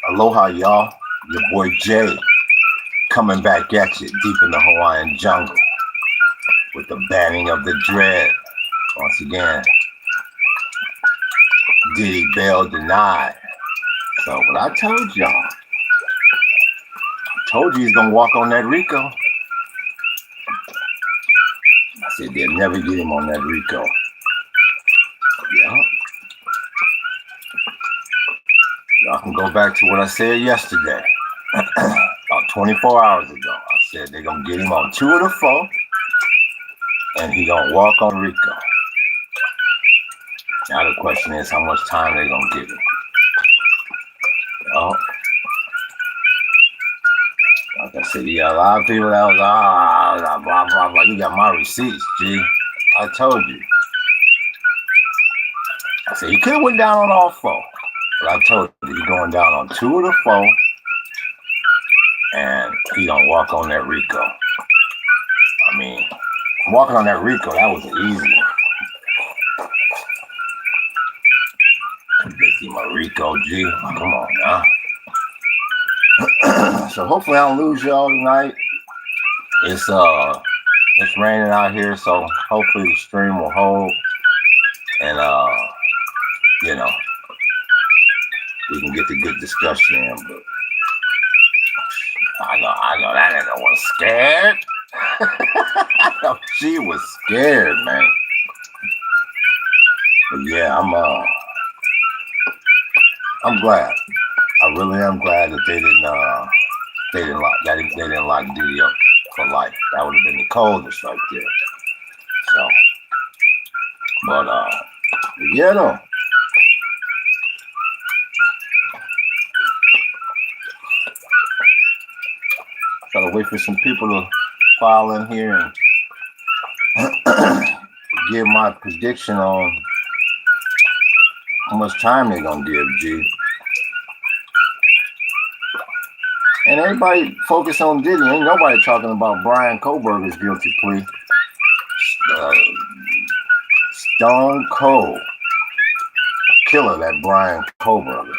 Aloha, y'all. Your boy Jay coming back at you deep in the Hawaiian jungle with the banning of the dread. Once again, Diddy bail denied. So what I told y'all, I told you he's gonna walk on that RICO. I said they'll never get him on that RICO. Yeah. Y'all can go back to what I said yesterday, about 24 hours ago. I said they're gonna get him on 2 of the 4, and he gonna walk on RICO. Now the question is, how much time they gonna give him? Like I said, yeah, a lot of people that was blah blah blah. You got my receipts, G. I told you. I said he could have went down on all 4, but I told you he's going down on 2 of the 4, and he gonna walk on that RICO. I mean, walking on that RICO, that was easy. Make him a RICO, G. Come on now. So hopefully I don't lose y'all tonight. It's raining out here, so hopefully the stream will hold, and you know, we can get the good discussion in. But I know that nigga was scared. I know she was scared, man. But yeah, I'm glad. I really am glad that they didn't lock Diddy up for life. That would have been the coldest right there. So, but yeah, though. Try to wait for some people to file in here and give my prediction on how much time they're gonna give, G. And everybody focus on Diddy. Ain't nobody talking about Brian Koberger's guilty plea. Stone Cold killer, that Brian Koberger.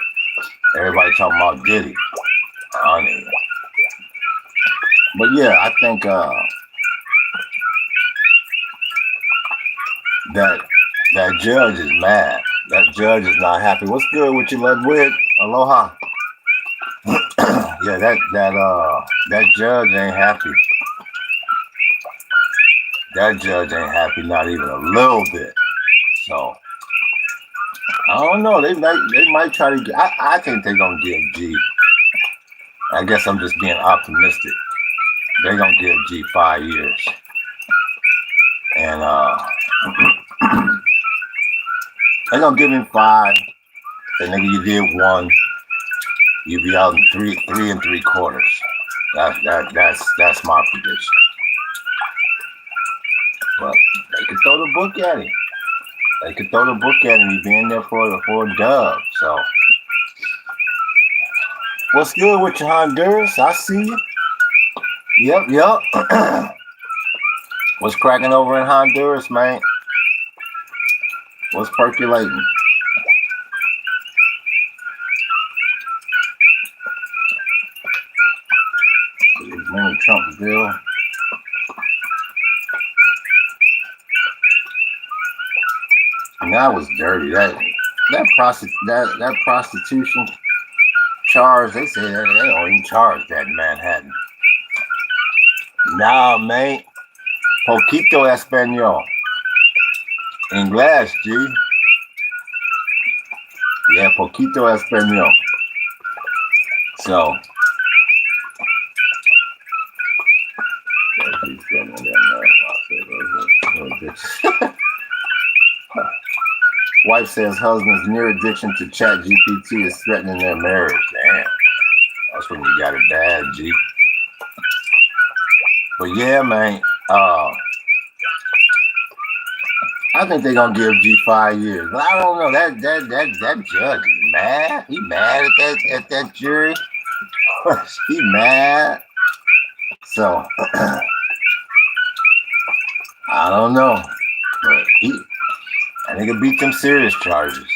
Everybody talking about Diddy. But yeah, I think that judge is mad. That judge is not happy. What's good with you, Ludwig? Aloha. Yeah, that judge ain't happy. That judge ain't happy, not even a little bit. So I don't know. They might try to get. I think they're gonna give G. I guess I'm just being optimistic. They're gonna give G 5 years, and they're gonna give him 5. And nigga, you did 1. You be out in 3 3/4. That's my prediction. But they could throw the book at him. They could throw the book at him. He been there for a dub. So what's good with you, Honduras? I see you. Yep. What's cracking over in Honduras, man? What's percolating? Trump bill. And that was dirty. That prostitution charge. They say that they don't even charge that in Manhattan. Nah, man. Poquito español. English, G. Yeah, poquito español. So. Wife says husband's near addiction to chat GPT is threatening their marriage. Damn. That's when you got it bad, G. But yeah, man. I think they're gonna give G 5 years. But I don't know. That judge is mad. He mad at that jury. He mad. So I don't know. But I think it beat them serious charges.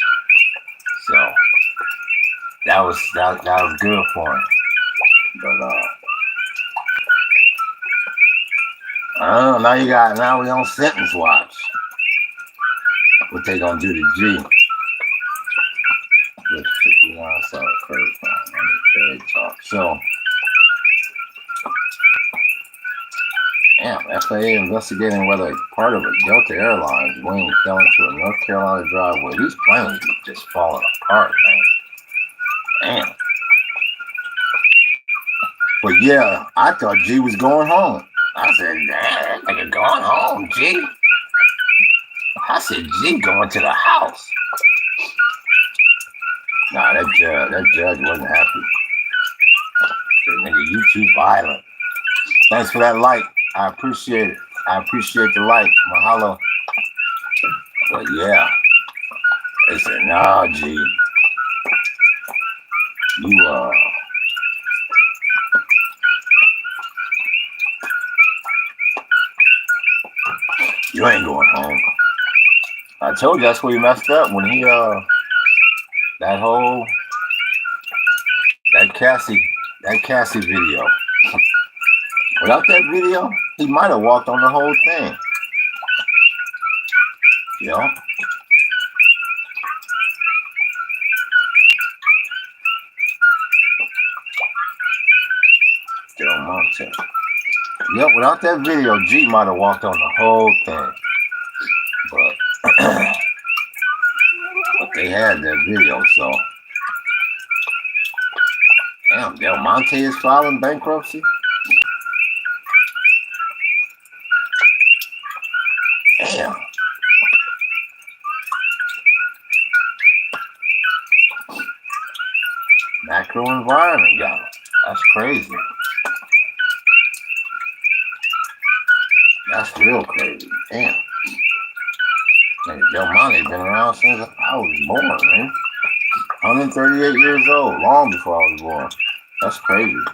So that was good for him. But I don't know, now we on sentence watch. What they gonna do to G? So, damn, FAA investigating whether part of a Delta Airlines wing fell into a North Carolina driveway. These planes just falling apart, man. Damn. But yeah, I thought G was going home. I said, damn, that nigga going home, G. I said, G going to the house. Nah, that judge wasn't happy. Said, nigga, you too violent. Thanks for that like. I appreciate it. I appreciate the like. Mahalo. But yeah, they said, nah, G. You ain't going home. I told you that's where he messed up when he that Cassie video. Without that video, he might have walked on the whole thing. Yeah. Yep, without that video, G might have walked on the whole thing. But they had that video, so. Damn, Del Monte is filing bankruptcy? Damn. Macro environment got him. That's crazy. That's real crazy. Damn. Nigga, Del Monte been around since I was born, man. 138 years old, long before I was born. That's crazy.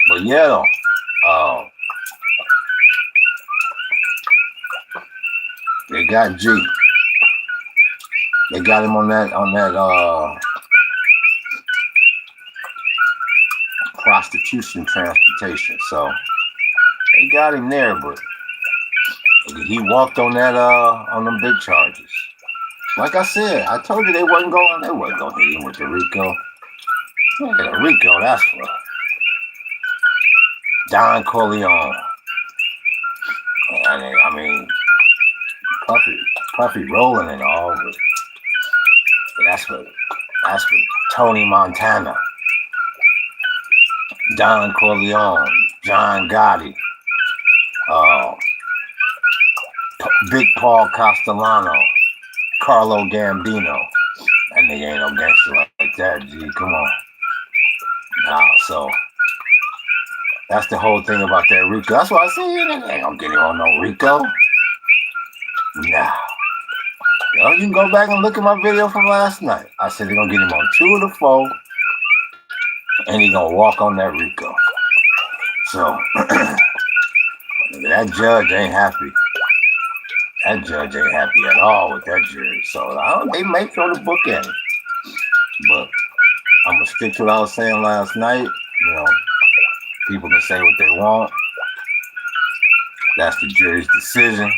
But yeah, though, they got G. They got him on that prostitution transportation. So they got him there, but he walked on that on them big charges. Like I said, I told you they wasn't going to hit him with the RICO. Look at the RICO, that's for Don Corleone. I mean, Puffy rolling and all, but that's for Tony Montana, Don Corleone, John Gotti, Big Paul Castellano, Carlo Gambino. That nigga ain't no gangster like that, G. Come on. Nah, so that's the whole thing about that RICO. That's why I say you ain't gonna get him on no RICO. Nah. Yo, you can go back and look at my video from last night. I said they're gonna get him on 2 of the 4, and he's gonna walk on that RICO. So that judge ain't happy. That judge ain't happy at all with that jury. So they may throw the book at him. But I'm going to stick to what I was saying last night. You know, people can say what they want. That's the jury's decision.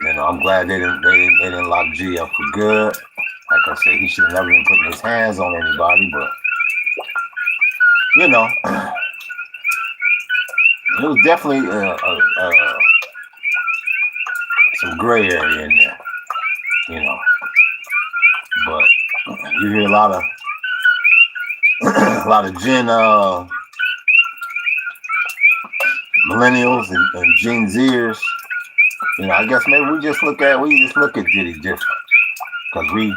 You know, I'm glad they didn't lock G up for good. Like I said, he should have never been putting his hands on anybody. But, you know, it was definitely some gray area in there, you know. But you hear a lot of Gen millennials and Gen Zers. You know, I guess maybe we just look at Diddy different, because we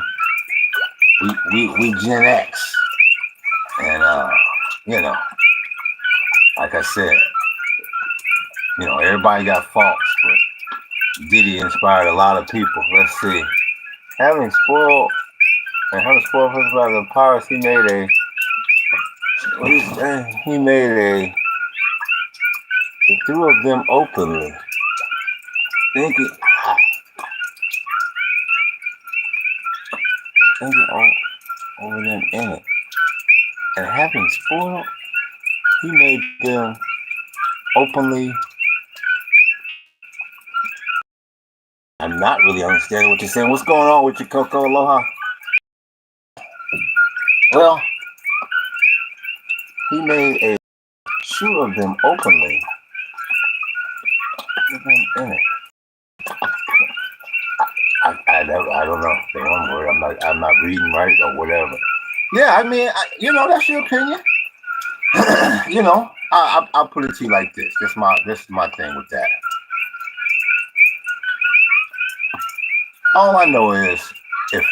Gen X, and you know, like I said, you know, everybody got faults, but Diddy inspired a lot of people. Let's see. Having spoiled his by the pirates, he made the 2 of them openly. over them in it. And having spoiled, he made them openly. I'm not really understanding what you're saying. What's going on with your Coco? Aloha? Well, he made a shoe of them openly with them in it. I don't know. The one word I'm not reading right or whatever. Yeah, I mean, that's your opinion. I'll put it to you like this. This is my thing with that. All I know is if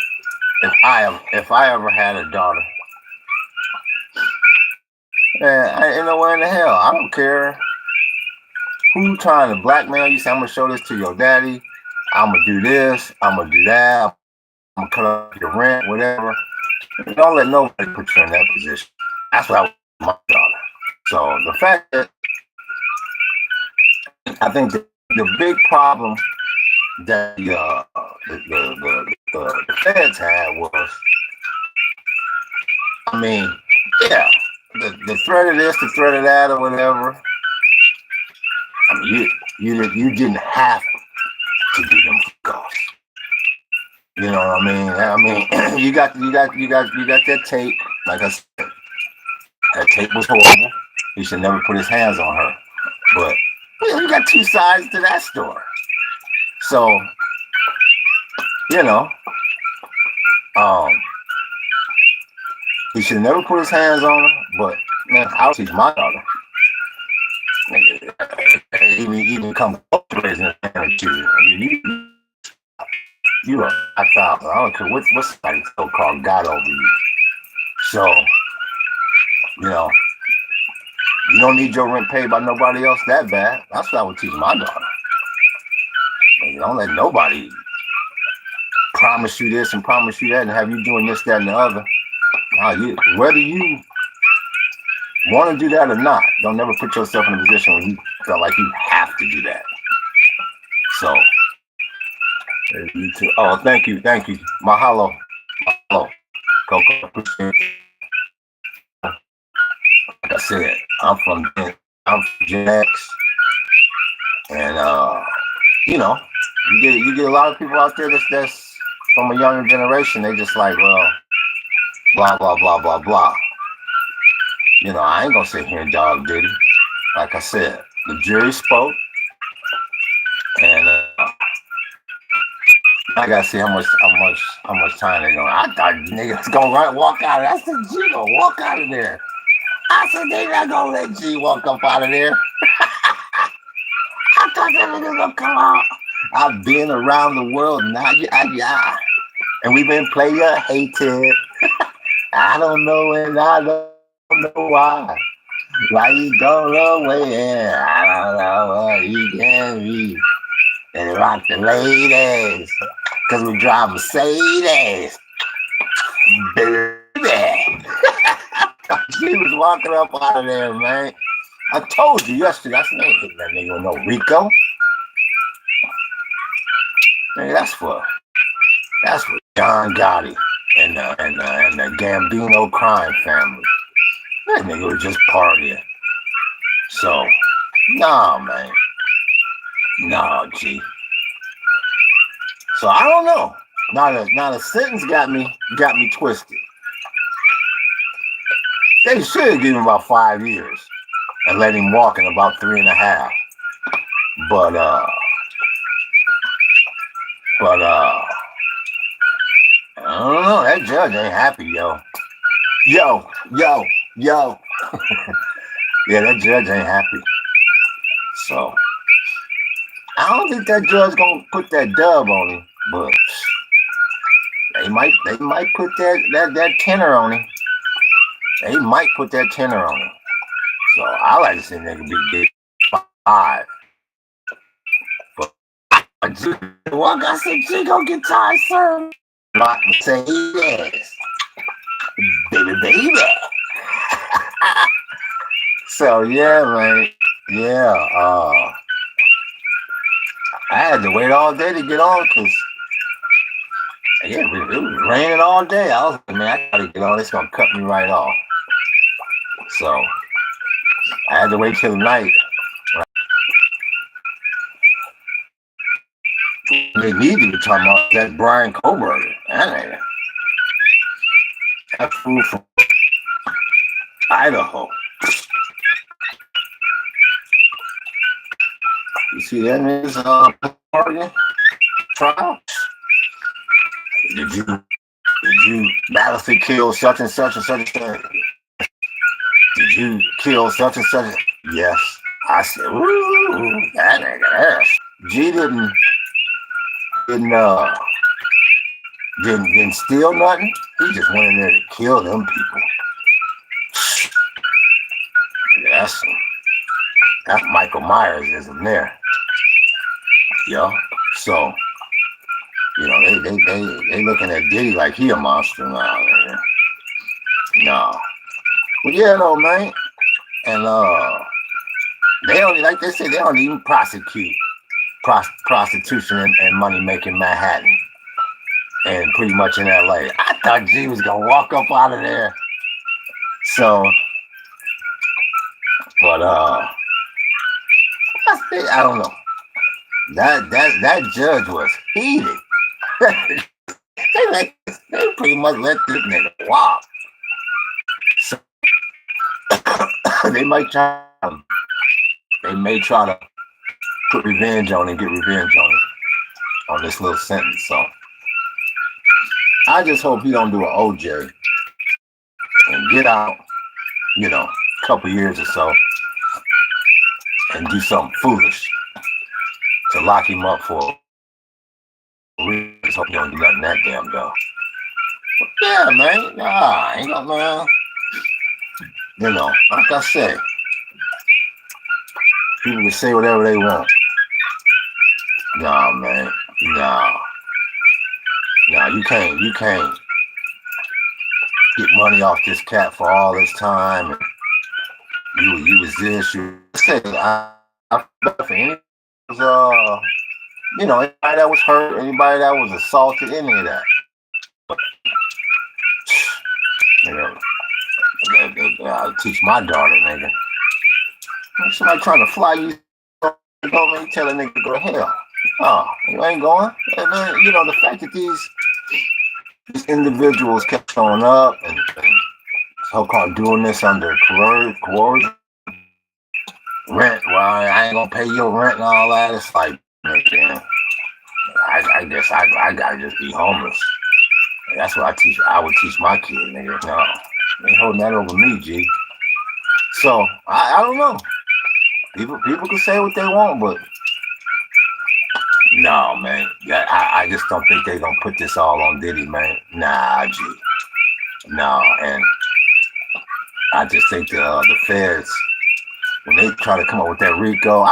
I ever had a daughter, man, I ain't nowhere in the hell. I don't care who trying to blackmail you. Say I'm gonna show this to your daddy. I'm gonna do this. I'm gonna do that. I'm gonna cut up your rent, whatever. Don't let nobody put you in that position. That's what I want my daughter. So the fact that I think the big problem that the feds had was, I mean, yeah, the threat of this, the threat of that, or whatever. I mean, you didn't have to do them goals. You know what I mean? I mean, you got that tape. Like I said, that tape was horrible. He should never put his hands on her. But you got two sides to that story. So, he should never put his hands on her. But man, I'll teach my daughter. Even come up to raising a hand at you. You are I don't care what somebody so-called got over you. So, you don't need your rent paid by nobody else that bad. That's what I would teach my daughter. Don't let nobody promise you this and promise you that and have you doing this, that, and the other. Whether you want to do that or not, don't never put yourself in a position where you feel like you have to do that. So, you too. Oh, thank you. Mahalo, Coco. Appreciate it. Like I said, I'm from Gen X, and you get a lot of people out there that's from a younger generation. They just like, well, blah blah blah blah blah. I ain't gonna sit here and dog Diddy. Like I said, the jury spoke, and I gotta see how much time they gonna. I thought niggas gonna walk out. I said, G gonna walk out of there. I said they not gonna let G walk up out of there. I thought that niggas gonna come out. I've been around the world now, yeah, and we've been player hated. I don't know and I don't know why. Why you going away? I don't know what you can be. And rock the ladies, cause we drive Mercedes, baby. She was walking up out of there, man. I told you yesterday. I said, "Ain't that nigga no RICO." Man, that's for John Gotti and the Gambino crime family. That nigga was just partying. So, nah, man. Nah, G. So I don't know. Now the sentence got me twisted. They should give him about 5 years and let him walk in about 3.5. But I don't know. That judge ain't happy, yo. Yo. Yeah, that judge ain't happy. So I don't think that judge gonna put that dub on him, but they might put that tenor on him. They might put that tenor on him. So I like to see nigga be 5. But I said, G gonna get tired, sir. Like say yes. Baby. So yeah, man. Yeah. I had to wait all day to get on because Yeah, it was raining all day. I was like, man, I gotta get on. It's gonna cut me right off. So I had to wait till the night. They need to be talking about that Brian Koberger. That fool from Idaho. You see that in his Oregon trial? Did you malice kill such and such and such and such? Did you kill such and such? Yes. I said, ooh, that nigga ass. G didn't steal nothing. He just went in there to kill them people. That's Michael Myers isn't there. Yo. So, you know, they looking at Diddy like he a monster now, man. No. But yeah, no, man. And they only, like they say, they don't even prosecute prostitution and money making Manhattan. And pretty much in LA. I thought G was gonna walk up out of there. So, but I don't know. That judge was heated. they pretty much let this nigga walk. So they may try to put revenge on and get revenge on this little sentence. So I just hope he don't do an OJ and get out, you know, a couple years or so and do something foolish to lock him up for. I just hope he don't do nothing that damn dumb. Yeah, man. Nah, ain't no man. You know, like I said, people can say whatever they want. Nah, man. Nah, you can't get money off this cat for all this time. And you was this. You said I for any you know, anybody that was hurt, anybody that was assaulted, any of that. You know, I'll teach my daughter, nigga. Somebody trying to fly you, you tell a nigga to go to hell. Oh, you ain't going? And then, you know, the fact that these individuals kept showing up and so-called doing this under coercion. Rent, well, I ain't gonna pay your rent and all that. It's like, man, I guess I gotta just be homeless. And that's what I would teach my kid, nigga. No, they ain't holding that over me, G. So I don't know. People can say what they want, but no, man. Yeah, I just don't think they're gonna put this all on Diddy, man. Nah, G. No, and I just think the feds, when they try to come up with that RICO,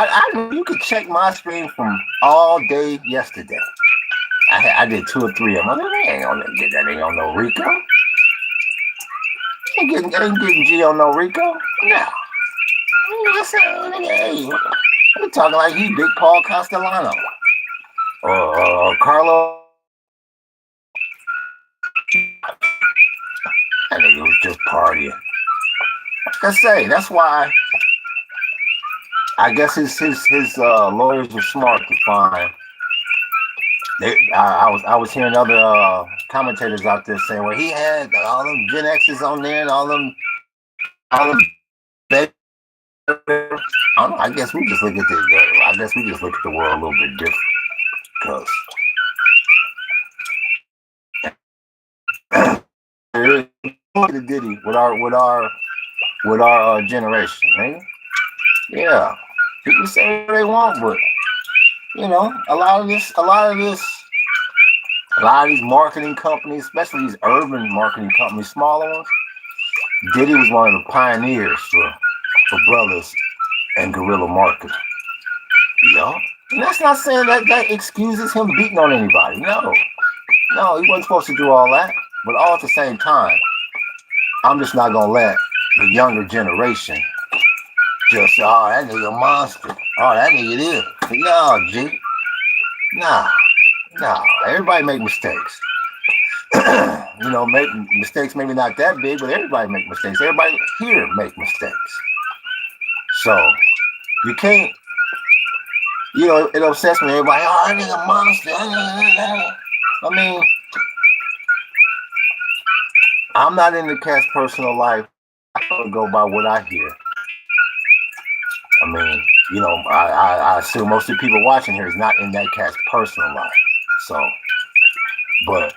you could check my screen from all day yesterday. I did 2 or 3 of them. They ain't gonna get that. Ain't on no RICO. Ain't getting G on no RICO. No. We're talking like he Big Paul Castellano or Carlo. That nigga was just partying. Like I say, that's why I guess his lawyers were smart to find. I was hearing other commentators out there saying, well, he had all them Gen X's on there and all them. I don't know. I guess we just look at the world a little bit different because Diddy with our generation, right? Yeah, people say what they want, but you know, a lot of these marketing companies, especially these urban marketing companies, smaller ones. Diddy was one of the pioneers for brothers and guerrilla marketing. You know? And that's not saying that excuses him beating on anybody. No, he wasn't supposed to do all that. But all at the same time, I'm just not gonna let the younger generation just, oh, that nigga a monster. Oh, that nigga this. No, G. Nah. Everybody make mistakes. you know, make mistakes, maybe not that big, but everybody make mistakes. Everybody here make mistakes. So you can't, you know, it upsets me. Everybody, oh, I need a monster. I mean, I'm not in the cat's personal life. I don't go by what I hear. I mean, you know, I assume most of the people watching here is not in that cat's personal life. So, but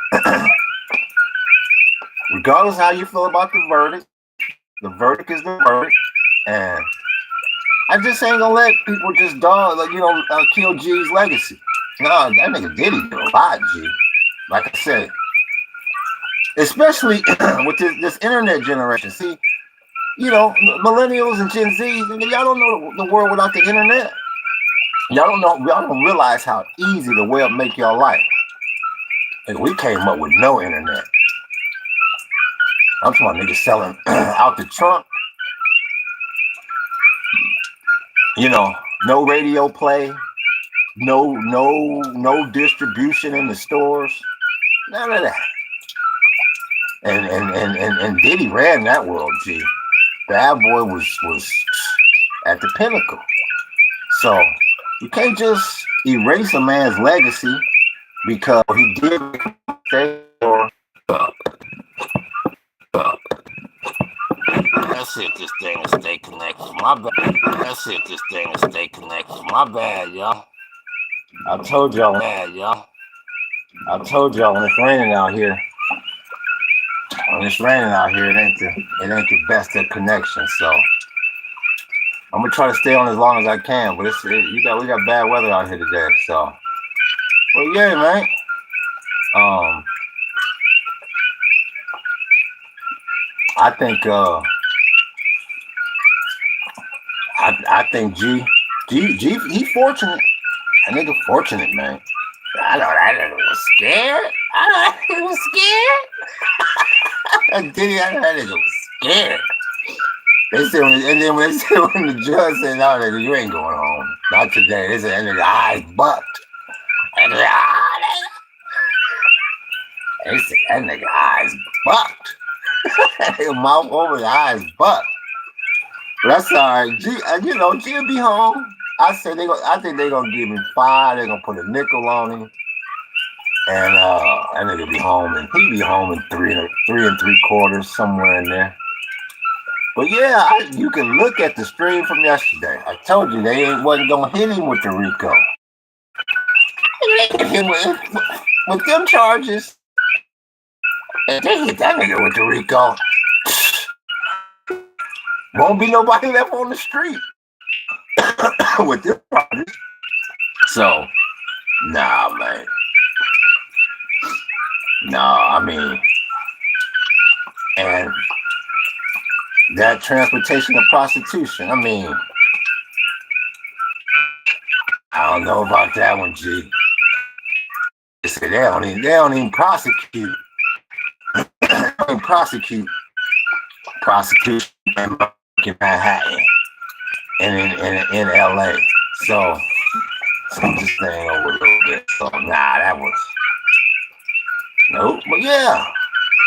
regardless how you feel about the verdict is the verdict, and I just ain't gonna let people just kill G's legacy. No, that nigga Diddy did a lot, G. Like I said, especially with this internet generation. See, you know, millennials and Gen Z, y'all don't know the world without the internet. Y'all don't realize how easy the web make y'all life. And we came up with no internet. I'm talking about niggas selling out the trunk. You know, no radio play, no distribution in the stores, none of that. And Diddy ran that world, G. Bad Boy was at the pinnacle. So you can't just erase a man's legacy because he did stay or Let's see if this thing will stay connected. My bad. Let's see if this thing will stay connected. My bad, y'all. I told y'all when it's raining out here. When it's raining out here, it ain't the best of connections. So I'm gonna try to stay on as long as I can. But we got bad weather out here today. So, well, yeah, man. I think I think G, he fortunate. That nigga fortunate, man. I know that nigga was scared. Diddy, I know that nigga was scared. They said, and then when the judge said, "No, nigga, you ain't going home. Not today." They said, "That nigga eyes bucked." And they said, "That nigga eyes bucked." Nigga mouth over, the eyes bucked. But that's all right. G, you know, G'll be home. I think they're gonna give him 5. They're gonna put a nickel on him, and that nigga be home, and he be home in 3 3/4, somewhere in there. But yeah, you can look at the stream from yesterday. I told you they wasn't gonna hit him with the RICO. They hit him with them charges. And they hit that nigga with the RICO. Won't be nobody left on the street with them charges. So, nah, man. Nah, I mean, and that transportation of prostitution, I mean, I don't know about that one, G. They say they don't even prosecute. They don't even prosecute prostitution in Manhattan and in LA. So I'm just saying over a little bit. So nah, that was nope. But yeah,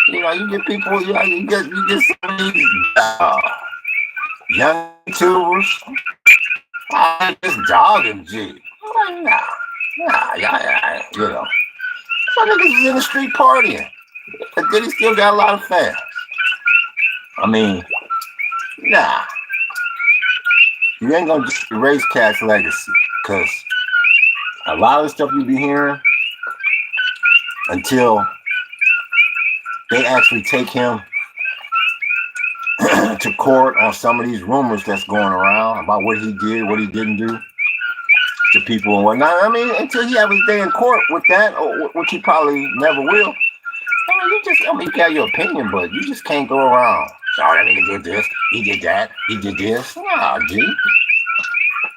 you know, you get people, you get some of these young YouTubers. I just dogging G. I'm like, yeah, you know. Some niggas is in the street partying. But Diddy still got a lot of fans. I mean, nah. You ain't gonna just erase Cat's legacy, because a lot of the stuff you be hearing until they actually take him to court on some of these rumors that's going around about what he did, what he didn't do to people and whatnot. I mean, until he have his day in court with that, or which he probably never will. I mean, you can have your opinion, but you just can't go around. Oh, that nigga did this, he did that, he did this. Nah, G.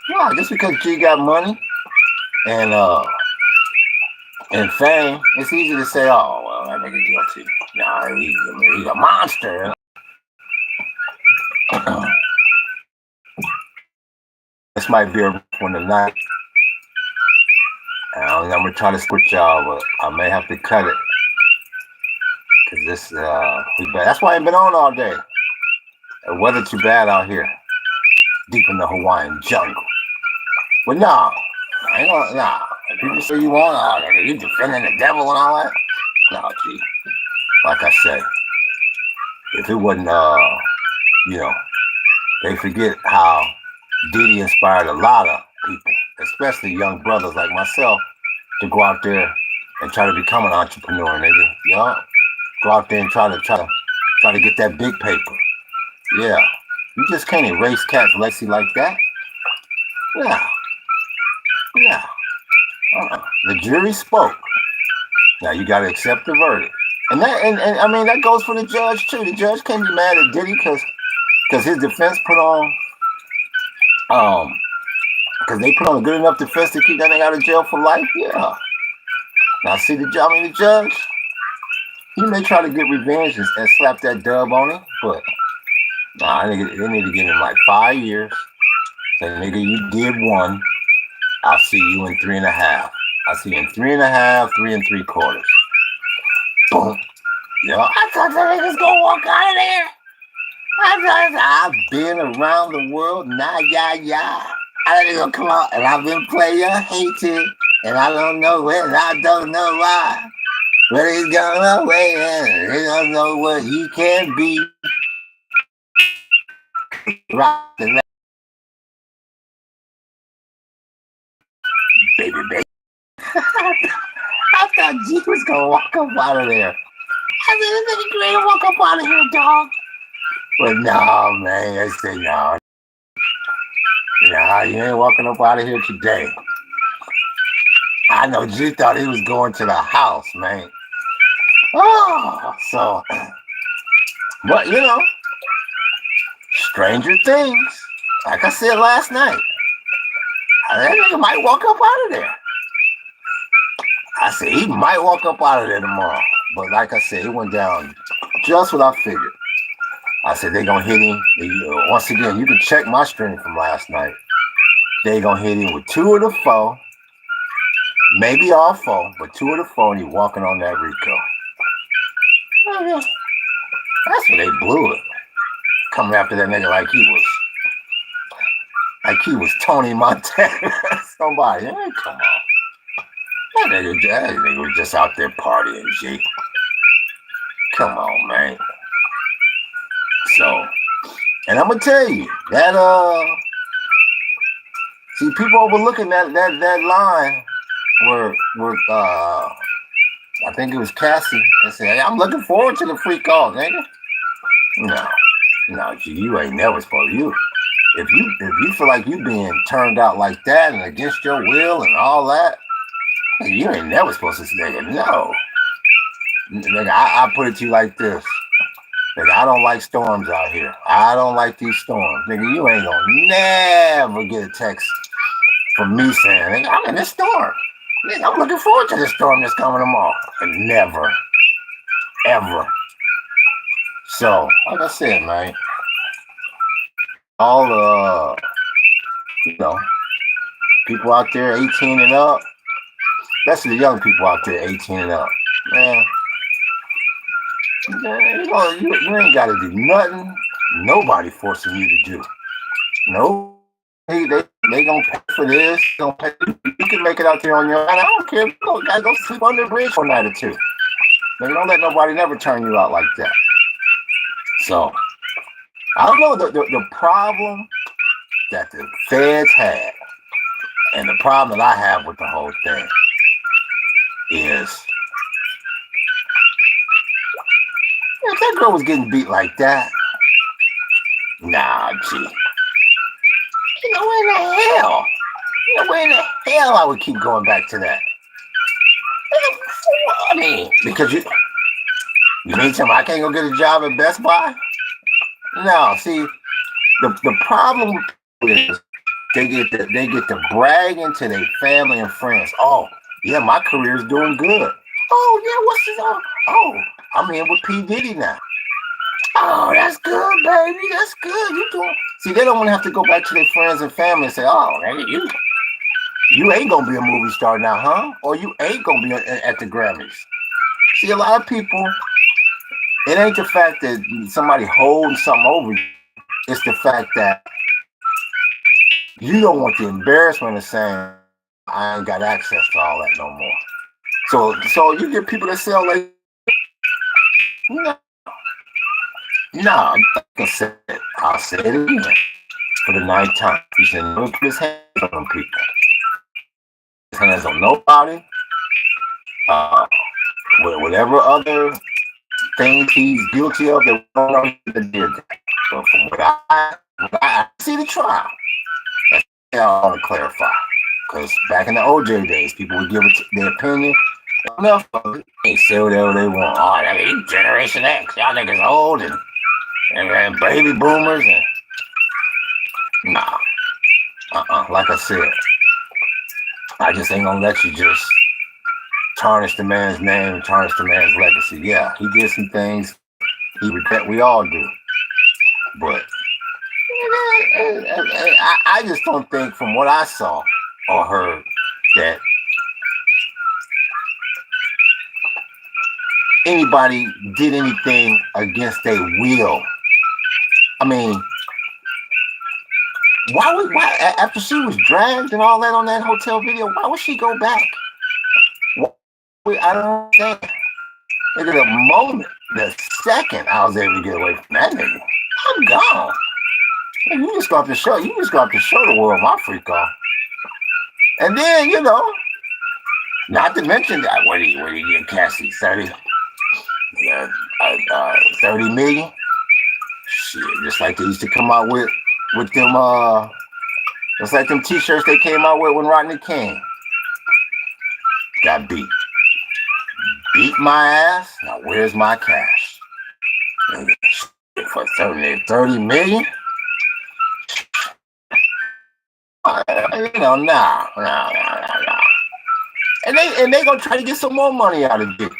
Nah, just because G got money and fame, it's easy to say, oh, well, that nigga guilty. Nah, he's a monster. This might be a rough one tonight. I'm gonna try to switch y'all, but I may have to cut it. Cause this that's why I ain't been on all day. The weather too bad out here, deep in the Hawaiian jungle. But nah, I ain't gonna, nah. If people say you want, you defending the devil and all that. Nah, G. Like I said, if it wasn't, you know, they forget how Diddy inspired a lot of people, especially young brothers like myself, to go out there and try to become an entrepreneur, nigga. Yeah, go out there and try to get that big paper. Yeah, you just can't erase Cat's legacy like that. Yeah, yeah. The jury spoke. Now you got to accept the verdict, and I mean that goes for the judge too. The judge can't be mad at Diddy because his defense put on because they put on a good enough defense to keep that nigga out of jail for life. Yeah. Now see the judge, he may try to get revenge and slap that dub on him, but nah, they need to give him like 5 years. Say, nigga, you did 1. I'll see you in 3.5. I'll see you in 3.5, 3 3/4. Boom. Yo, I thought that nigga's gonna walk out of there. I've been around the world, nah, yeah. I ain't gonna come out, and I've been player hated, and I don't know when, I don't know why. But he's gone away, and he don't know what he can be. Right, baby. I thought G was gonna walk up out of there. I said, this nigga great to walk up out of here, dog. But no, man, I say no. Nah, you ain't walking up out of here today. I know G thought he was going to the house, man. Oh, so, but you know, stranger things. Like I said last night, that nigga might walk up out of there. I said he might walk up out of there tomorrow. But like I said, it went down just what I figured. I said they gonna hit him. Once again, you can check my stream from last night. They gonna hit him with 2 of the 4, maybe all 4, but 2 of the 4, and he walking on that RICO. That's where they blew it. Coming after that nigga like he was Tony Montana. Somebody, hey, come on. That nigga was just out there partying, G. Come on, man. So, and I'm gonna tell you that see, people overlooking that line where I think it was Cassie. They said, hey, I'm looking forward to the free call, nigga. No, G, you ain't never supposed to. If you feel like you being turned out like that and against your will and all that, you ain't never supposed to say, nigga, no. Nigga, I put it to you like this. Nigga, I don't like storms out here. I don't like these storms. Nigga, you ain't gonna never get a text from me saying, nigga, I'm in this storm. Nigga, I'm looking forward to this storm that's coming tomorrow. And never, ever. So, like I said, man, all you know, people out there 18 and up, especially the young people out there 18 and up, man, you ain't got to do nothing. Nobody forcing you to do. No, they gonna pay for this. Gonna pay. You can make it out there on your own. I don't care. You gotta go sleep under the bridge for a night or 2. They don't let nobody never turn you out like that. So I don't know the problem that the feds had, and the problem that I have with the whole thing is, if that girl was getting beat like that, nah, G. You know where in the hell I would keep going back to that? I mean, because you mean tell me I can't go get a job at Best Buy? No, see, the problem is they get to bragging to their family and friends. Oh, yeah, my career's doing good. Oh, yeah, what's this? Oh, I'm in with P. Diddy now. Oh, that's good, baby. That's good. You doing? See, they don't want to have to go back to their friends and family and say, "Oh, man, you ain't gonna be a movie star now, huh? Or you ain't gonna be at the Grammys." See, a lot of people It ain't the fact that somebody holding something over you. It's the fact that you don't want the embarrassment of saying, I ain't got access to all that no more. So you get people that sell like, no, I'll say it again for the ninth time. He said, never put his hands on people. His hands on nobody. Whatever other things he's guilty of, that we don't know he did that. But from what I see the trial, that's all I want to clarify. Because back in the OJ days, people would give it their opinion. Enough of it. They say whatever they want. Oh, that means Generation X. Y'all niggas old and baby boomers. And nah. Like I said, I just ain't gonna let you just tarnish the man's name, tarnish the man's legacy. Yeah, he did some things he regret. We all do. But I just don't think, from what I saw or heard, that anybody did anything against their will. I mean, why after she was dragged and all that on that hotel video, why would she go back? I don't understand. Look at the moment, the second I was able to get away from that nigga, I'm gone. And you just got to show the world my freak off. And then, not to mention that, what do you get, Cassie? 30 million? Shit, just like they used to come out with them, just like them t-shirts they came out with when Rodney King got beat. Beat my ass, now where's my cash? For 30 million? Nah. And they gonna try to get some more money out of it.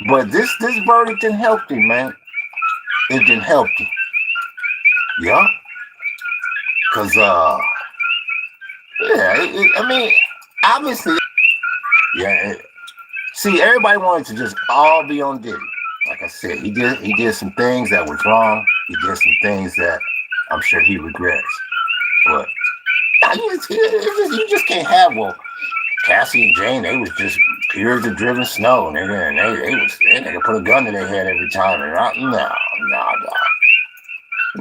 But this verdict didn't help you, man. It didn't help you. Yeah. Cause I mean, obviously, yeah. See, everybody wanted to just all be on Diddy. Like I said, he did some things that was wrong. He did some things that I'm sure he regrets. But you just can't have, well, Cassie and Jane, they was just periods of driven snow, nigga, and they put a gun to their head every time. And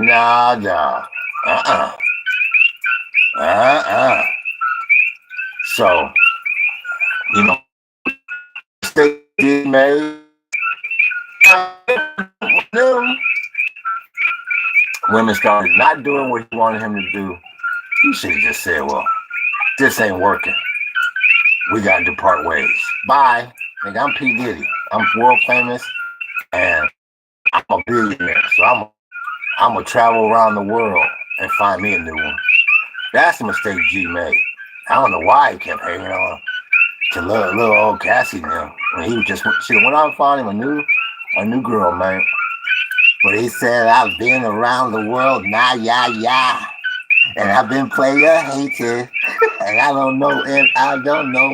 nah. So, mistake he made. Women started not doing what he wanted him to do. He should have just said, well, this ain't working. We got to depart ways. Bye. Nigga, I'm P. Diddy. I'm world famous, and I'm a billionaire. So I'm going to travel around the world and find me a new one. That's the mistake G made. I don't know why he kept hanging on to little old Cassie now. When he was just, shit, when I found him a new girl, man. But he said, I've been around the world, yeah. And I've been player hated. And I don't know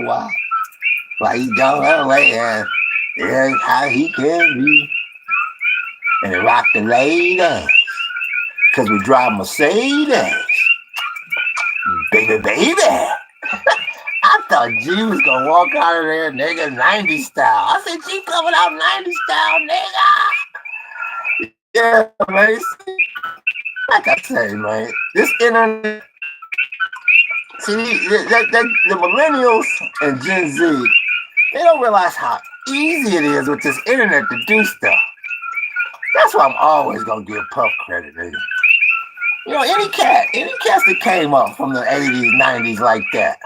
why. Why he don't away, and here's how he can be. And he rock the ladies. Cause we drive Mercedes. Baby. I thought G was gonna walk out of there, nigga, 90 style. I said, G coming out 90 style, nigga. Yeah, man. Like I say, man, this internet. See, the millennials and Gen Z, they don't realize how easy it is with this internet to do stuff. That's why I'm always gonna give Puff credit, nigga. Any cats that came up from the 80s, 90s like that.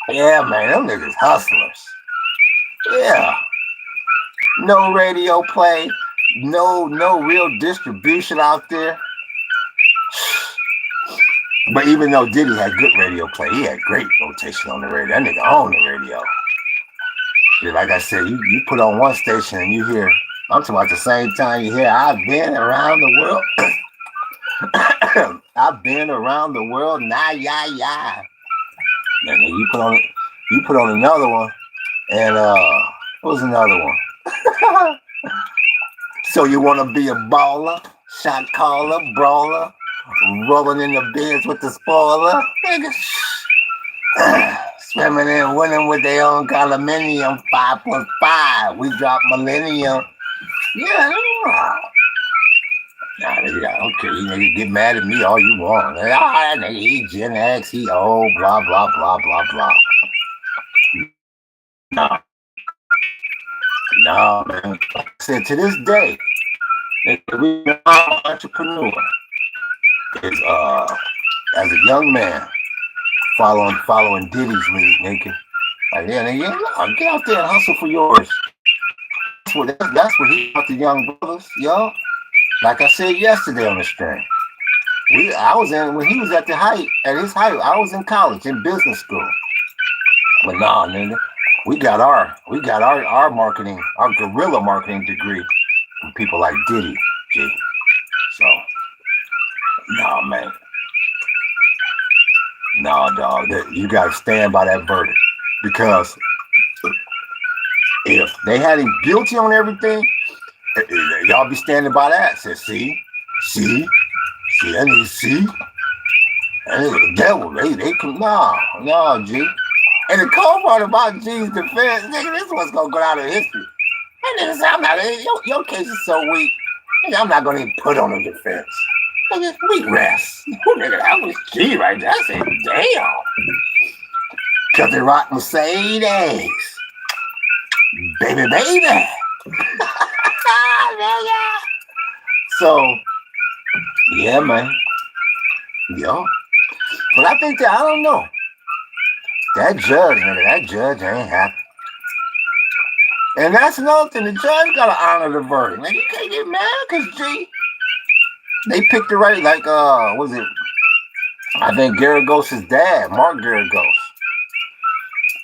Yeah, man, them niggas hustlers. Yeah. No radio play, no real distribution out there. But even though Diddy had good radio play, he had great rotation on the radio. That nigga owned the radio. Yeah, like I said, you put on one station and you hear, I'm talking about the same time you hear, I've been around the world. I've been around the world, nah, yeah. And then you put on another one, and what was another one? So you want to be a baller, shot caller, brawler, rolling in the beds with the spoiler? Nigga, swimming and winning with their own condominium, 5+5. We drop millennium. Yeah, nah, okay, you niggas get mad at me all you want. That nigga, he Gen X, he old, blah, blah, blah, blah, blah. No, man. Like I said, to this day, the entrepreneur is as a young man following Diddy's lead, nigga. Like, yeah, nigga, get out there and hustle for yours. That's what he taught the young brothers, yo. Like I said yesterday on the stream, when he was at his height, I was in college, in business school. But nah, nigga, we got our marketing, our guerrilla marketing degree from people like Diddy, G. So, nah, man. Nah, dog, you gotta stand by that verdict. Because if they had him guilty on everything, y'all be standing by that. Said, see, that nigga, see? That nigga the devil. They come, nah, G. And the cold part about G's defense, nigga, this one's gonna go out of history. That nigga said, I'm not, your case is so weak, nigga, I'm not gonna even put on a defense. Nigga, we rest. Nigga, that was G right there. I said, damn. Cause they rock Mercedes. Baby. So, yeah, man. Yo. But I think I don't know. That judge ain't happy. And that's another thing. The judge gotta honor the verdict. Man, you can't get mad because G. They picked the right, like, was it? I think Garagos' dad, Mark Garagos.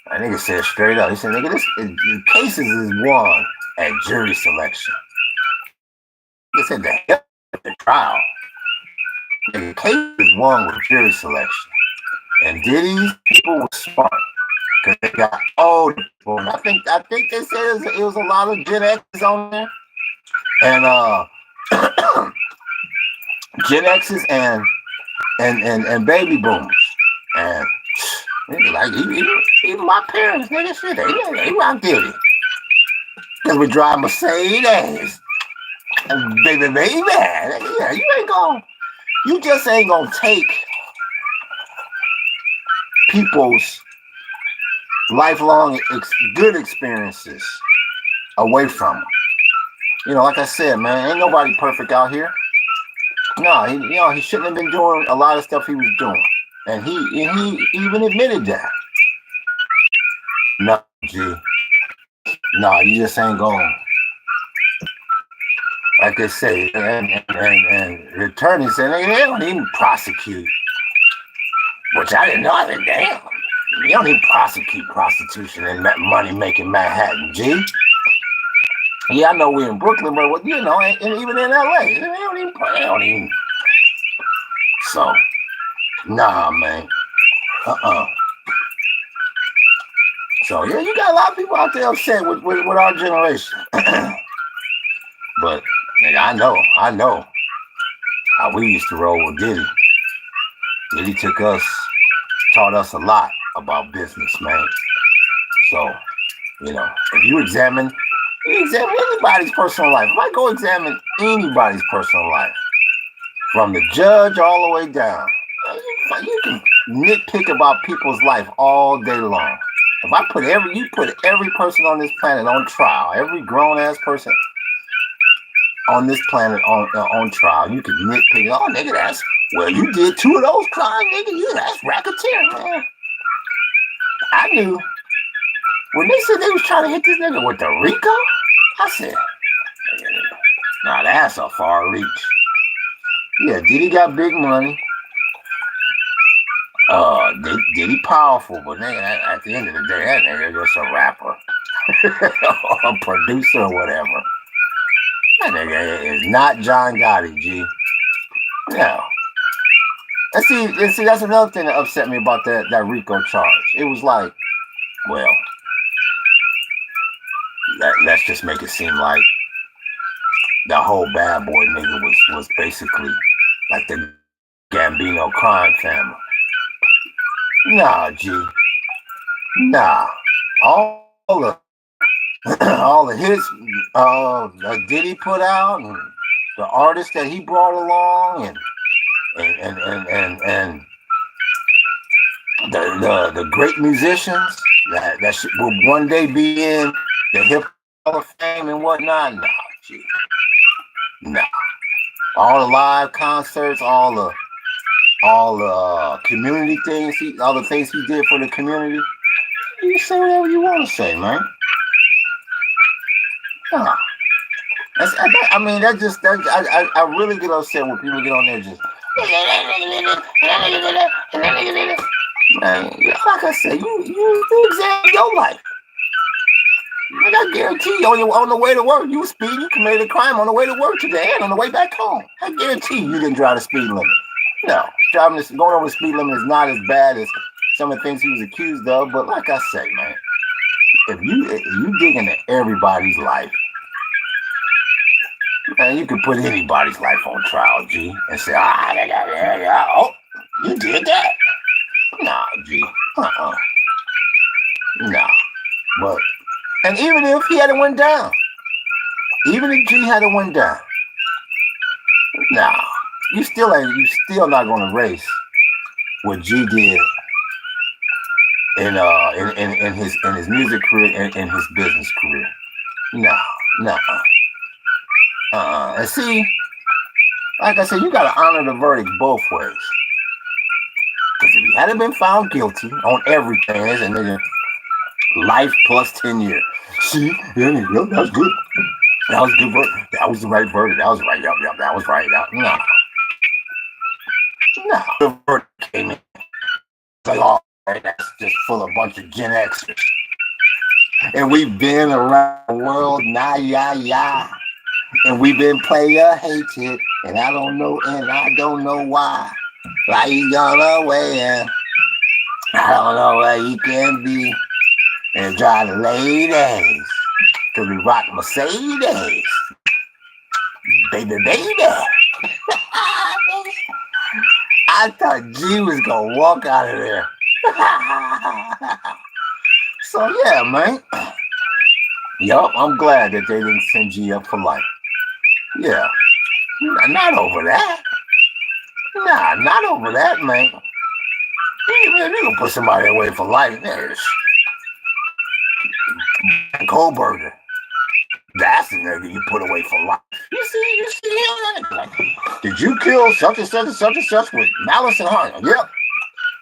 That nigga said straight up. He said, nigga, the cases is won at jury selection. He said, the hell with the trial. The case is won with jury selection. And Diddy's people were smart because they got old people. And I think they said it was a lot of Gen X's on there. And Gen X's and baby boomers. And like even my parents, nigga, shit, they rock Diddy. Because we drive Mercedes. And baby. Yeah, you just ain't gonna take people's lifelong good experiences away from them. You know, like I said, man, ain't nobody perfect out here. No, he shouldn't have been doing a lot of stuff he was doing. And he even admitted that. No, G. No, you just ain't going. Like they say, and the attorney said, they don't even prosecute. Which I didn't know. I said, damn. You don't even prosecute prostitution and money-making Manhattan, G. Yeah, I know we're in Brooklyn, but you know, and even in LA, they don't even. So, nah, man. So yeah, you got a lot of people out there upset with our generation. But nigga, I know how we used to roll with Diddy. Diddy taught us a lot about business, man. So, you know, if you examine anybody's personal life, if I go examine anybody's personal life, from the judge all the way down, you can nitpick about people's life all day long. If I put every person on this planet on trial, every grown ass person on this planet on trial, you can nitpick. Oh, nigga, you did 2 of those crimes, nigga. That's racketeering, man. I knew when they said they was trying to hit this nigga with the RICO. I said, nah, that's a far reach. Yeah, Diddy got big money. Diddy powerful, but nigga, at the end of the day, that nigga just a rapper, or a producer, or whatever. That nigga is not John Gotti, G. No. And see, that's another thing that upset me about that RICO charge. It was like, well, let's just make it seem like the whole bad boy nigga was basically like the Gambino crime family. Nah, G. Nah. All the all the hits that Diddy put out and the artists that he brought along and the great musicians that will one day be in the hip hop of fame and whatnot. Nah, G. Nah. All the live concerts, all the community things, all the things he did for the community. You say whatever you want to say, man. Nah. I mean, I really get upset when people get on there just. Man, like I said, you examine your life. And I guarantee you, on the way to work, you speeding, you committed a crime on the way to work today and on the way back home. I guarantee you didn't drive the speed limit. No, going over the speed limit is not as bad as some of the things he was accused of. But like I say, man, if you dig into everybody's life, man, you can put anybody's life on trial, G, and say, oh, you did that? Nah, G, nah. But and even if he hadn't went down, even if G hadn't went down, nah, you still not gonna race what G did in his music career and in his business career. Nah. And see, like I said, you gotta honor the verdict both ways. Because if he hadn't been found guilty on everything, and then life plus 10 years. See, yeah, that was good. That was a good verdict. That was the right verdict. That was right. Yep, that was right. Nah. The verdict came in. It's like, oh, that's just full of a bunch of Gen Xers. And we've been around the world, yeah. And we've been player hated. And I don't know why. Why you gonna win? I don't know where you can be. And drive the ladies. Cause we rock Mercedes. Baby. I thought G was gonna walk out of there. So yeah, man. Yup, I'm glad that they didn't send G up for life. Yeah. Not over that. Nah, not over that, man. Man, they gonna put somebody away for life. There's Kohlberger. That's the nigga you put away for life. You see him? Like, did you kill such and such and such and such with malice and harm? Yep.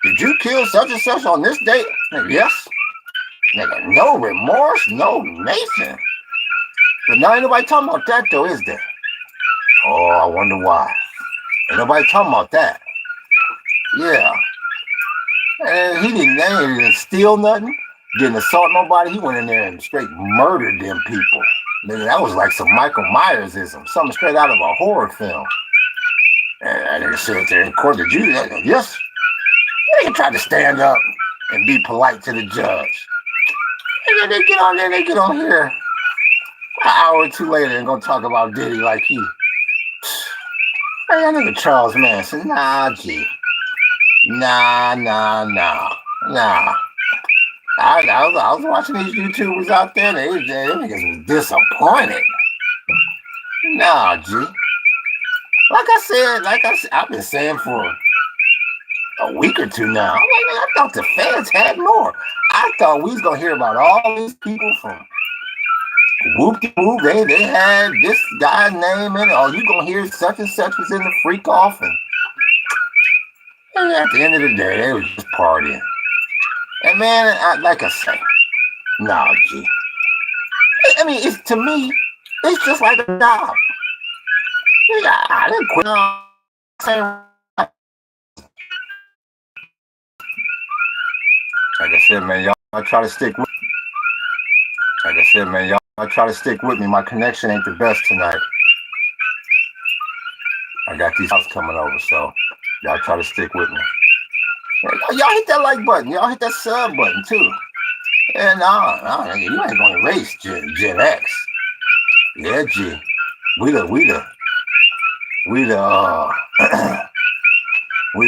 Did you kill such and such on this date? Yes. Nigga, no remorse, no Nathan. But now ain't nobody talking about that though, is there? Oh, I wonder why. Ain't nobody talking about that. Yeah. And he didn't steal nothing, didn't assault nobody. He went in there and straight murdered them people. Nigga, that was like some Michael Myers-ism, something straight out of a horror film. And they sit there in court. Did you? Yes. They tried to stand up and be polite to the judge. And then they get on here an hour or two later and gonna talk about Diddy like he. Hey, that nigga Charles Manson. Nah, G. Nah. I was watching these YouTubers out there, and they niggas was disappointed. Nah, G. Like I said, I've been saying for a week or two now. I'm like, man, I thought the fans had more. I thought we was gonna hear about all these people from whoop-de-whoop. They had this guy's name in it. Oh, you gonna hear such and such was in the freak off, and at the end of the day, they was just partying. And man, like I say, nah, G. I mean, to me, it's just like a job. I didn't quit. Like I said, man, y'all try to stick with me. Like I said, man, y'all try to stick with me. My connection ain't the best tonight. I got these house coming over, so y'all try to stick with me. Y'all hit that like button. Y'all hit that sub button, too. And no, you ain't gonna erase Gen X. Yeah, G. We the we the we the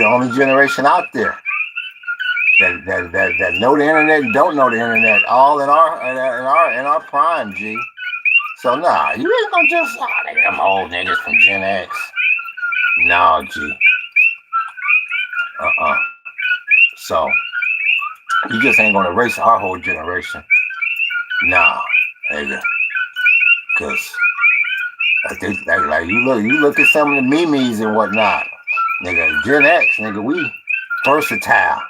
only generation out there that know the internet and don't know the internet, all in our prime, G. So nah, you ain't gonna just them old niggas from Gen X. No, G. So you just ain't gonna erase our whole generation. Nah, nigga. Cause I think like you look at some of the memes and whatnot. Nigga, Gen X, nigga, we versatile.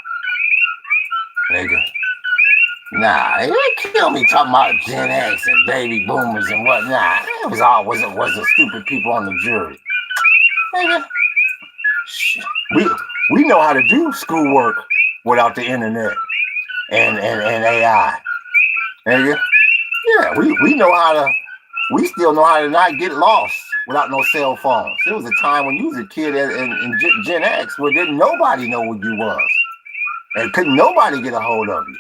Nigga. Nah, they kill me talking about Gen X and baby boomers and whatnot. It was always the stupid people on the jury. Nigga. Shit. We know how to do schoolwork without the internet and AI. Nigga. Yeah, we know how to, we still know how to not get lost without no cell phones. There was a time when you was a kid in Gen X where didn't nobody know who you was. And couldn't nobody get a hold of you.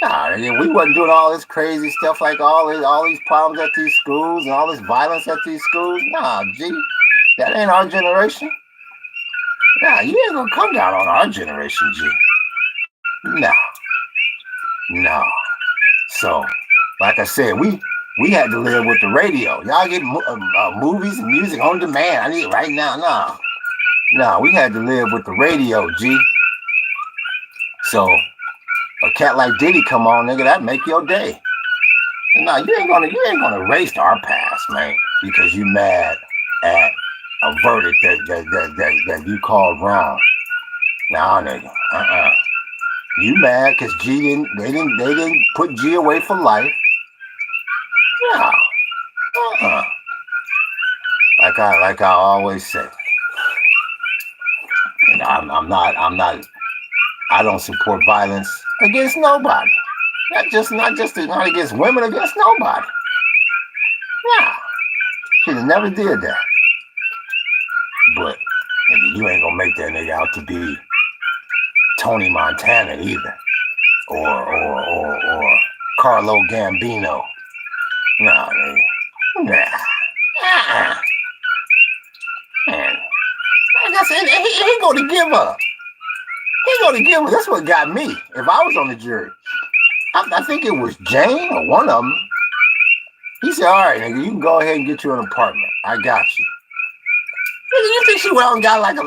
Nah, we wasn't doing all this crazy stuff like all these problems at these schools and all this violence at these schools. Nah, G, that ain't our generation. Nah, you ain't gonna come down on our generation, G. No. So, like I said, we had to live with the radio. Y'all get movies and music on demand. I need it right now. No, we had to live with the radio, G. So a cat like Diddy come on, nigga, that make your day. No, you ain't gonna erase our past, man, because you mad at a verdict that you called wrong. Nah, nigga, You mad because they didn't put G away for life. No, Like I always say, and I'm not. I don't support violence against nobody. Not against women, against nobody. Yeah, should have never did that. But nigga, you ain't gonna make that nigga out to be Tony Montana either, or Carlo Gambino. Nah, nigga. Nah. Man, like I said, he gonna give up. That's what got me. If I was on the jury, I think it was Jane or one of them. He said, "All right, nigga, you can go ahead and get you an apartment. I got you." Nigga, you think she went out and got like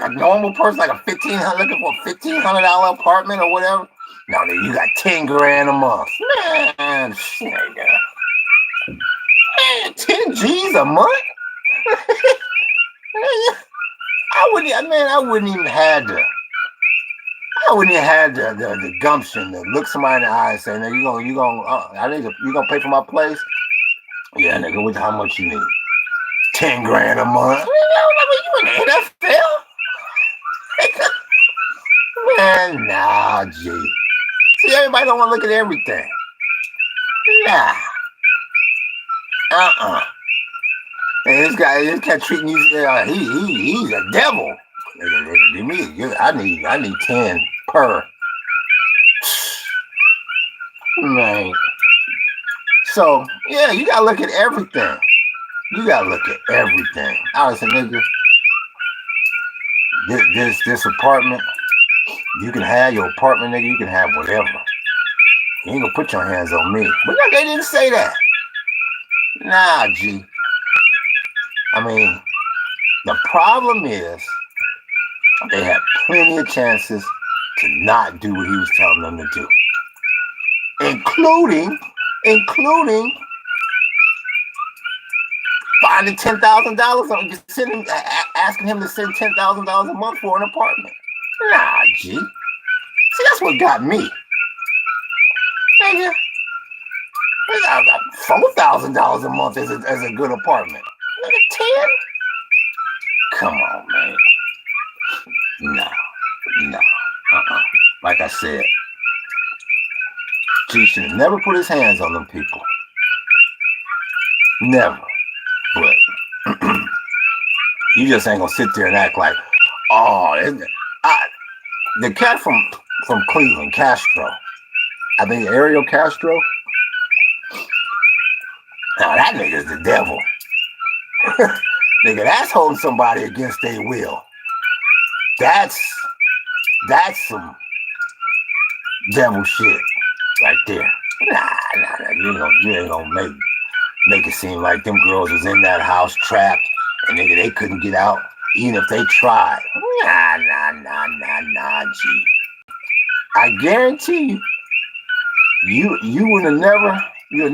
a normal person, like looking for a $1,500 apartment or whatever? No, nigga, you got 10 grand a month. Man, nigga. Man, 10 G's a month? I wouldn't even have the gumption to look somebody in the eye and say, "Nigga, you gonna pay for my place?" Yeah, nigga, how much you need? 10 grand a month. You in the NFL? Man, nah, G. See, everybody don't want to look at everything. Nah. And this guy treating you, he's a devil. Give me, I need 10 per. Man. So, yeah, you gotta look at everything. I was saying, nigga, this apartment, you can have your apartment, nigga, you can have whatever. You ain't gonna put your hands on me. But they didn't say that. Nah, G. I mean, the problem is they had plenty of chances to not do what he was telling them to do. Including finding $10,000 on asking him to send $10,000 a month for an apartment. Nah, G. See, that's what got me. Nigga, $4,000 a month as a good apartment. Nigga, 10? Come on, man. No. Like I said, G should have never put his hands on them people. Never. But you just ain't gonna sit there and act like, the cat from Cleveland, Castro. I think Ariel Castro. Now that nigga's the devil. Nigga, that's holding somebody against their will. That's some devil shit right there. Nah, you ain't gonna make it seem like them girls was in that house trapped and nigga they couldn't get out even if they tried. Nah, G. I guarantee you would have never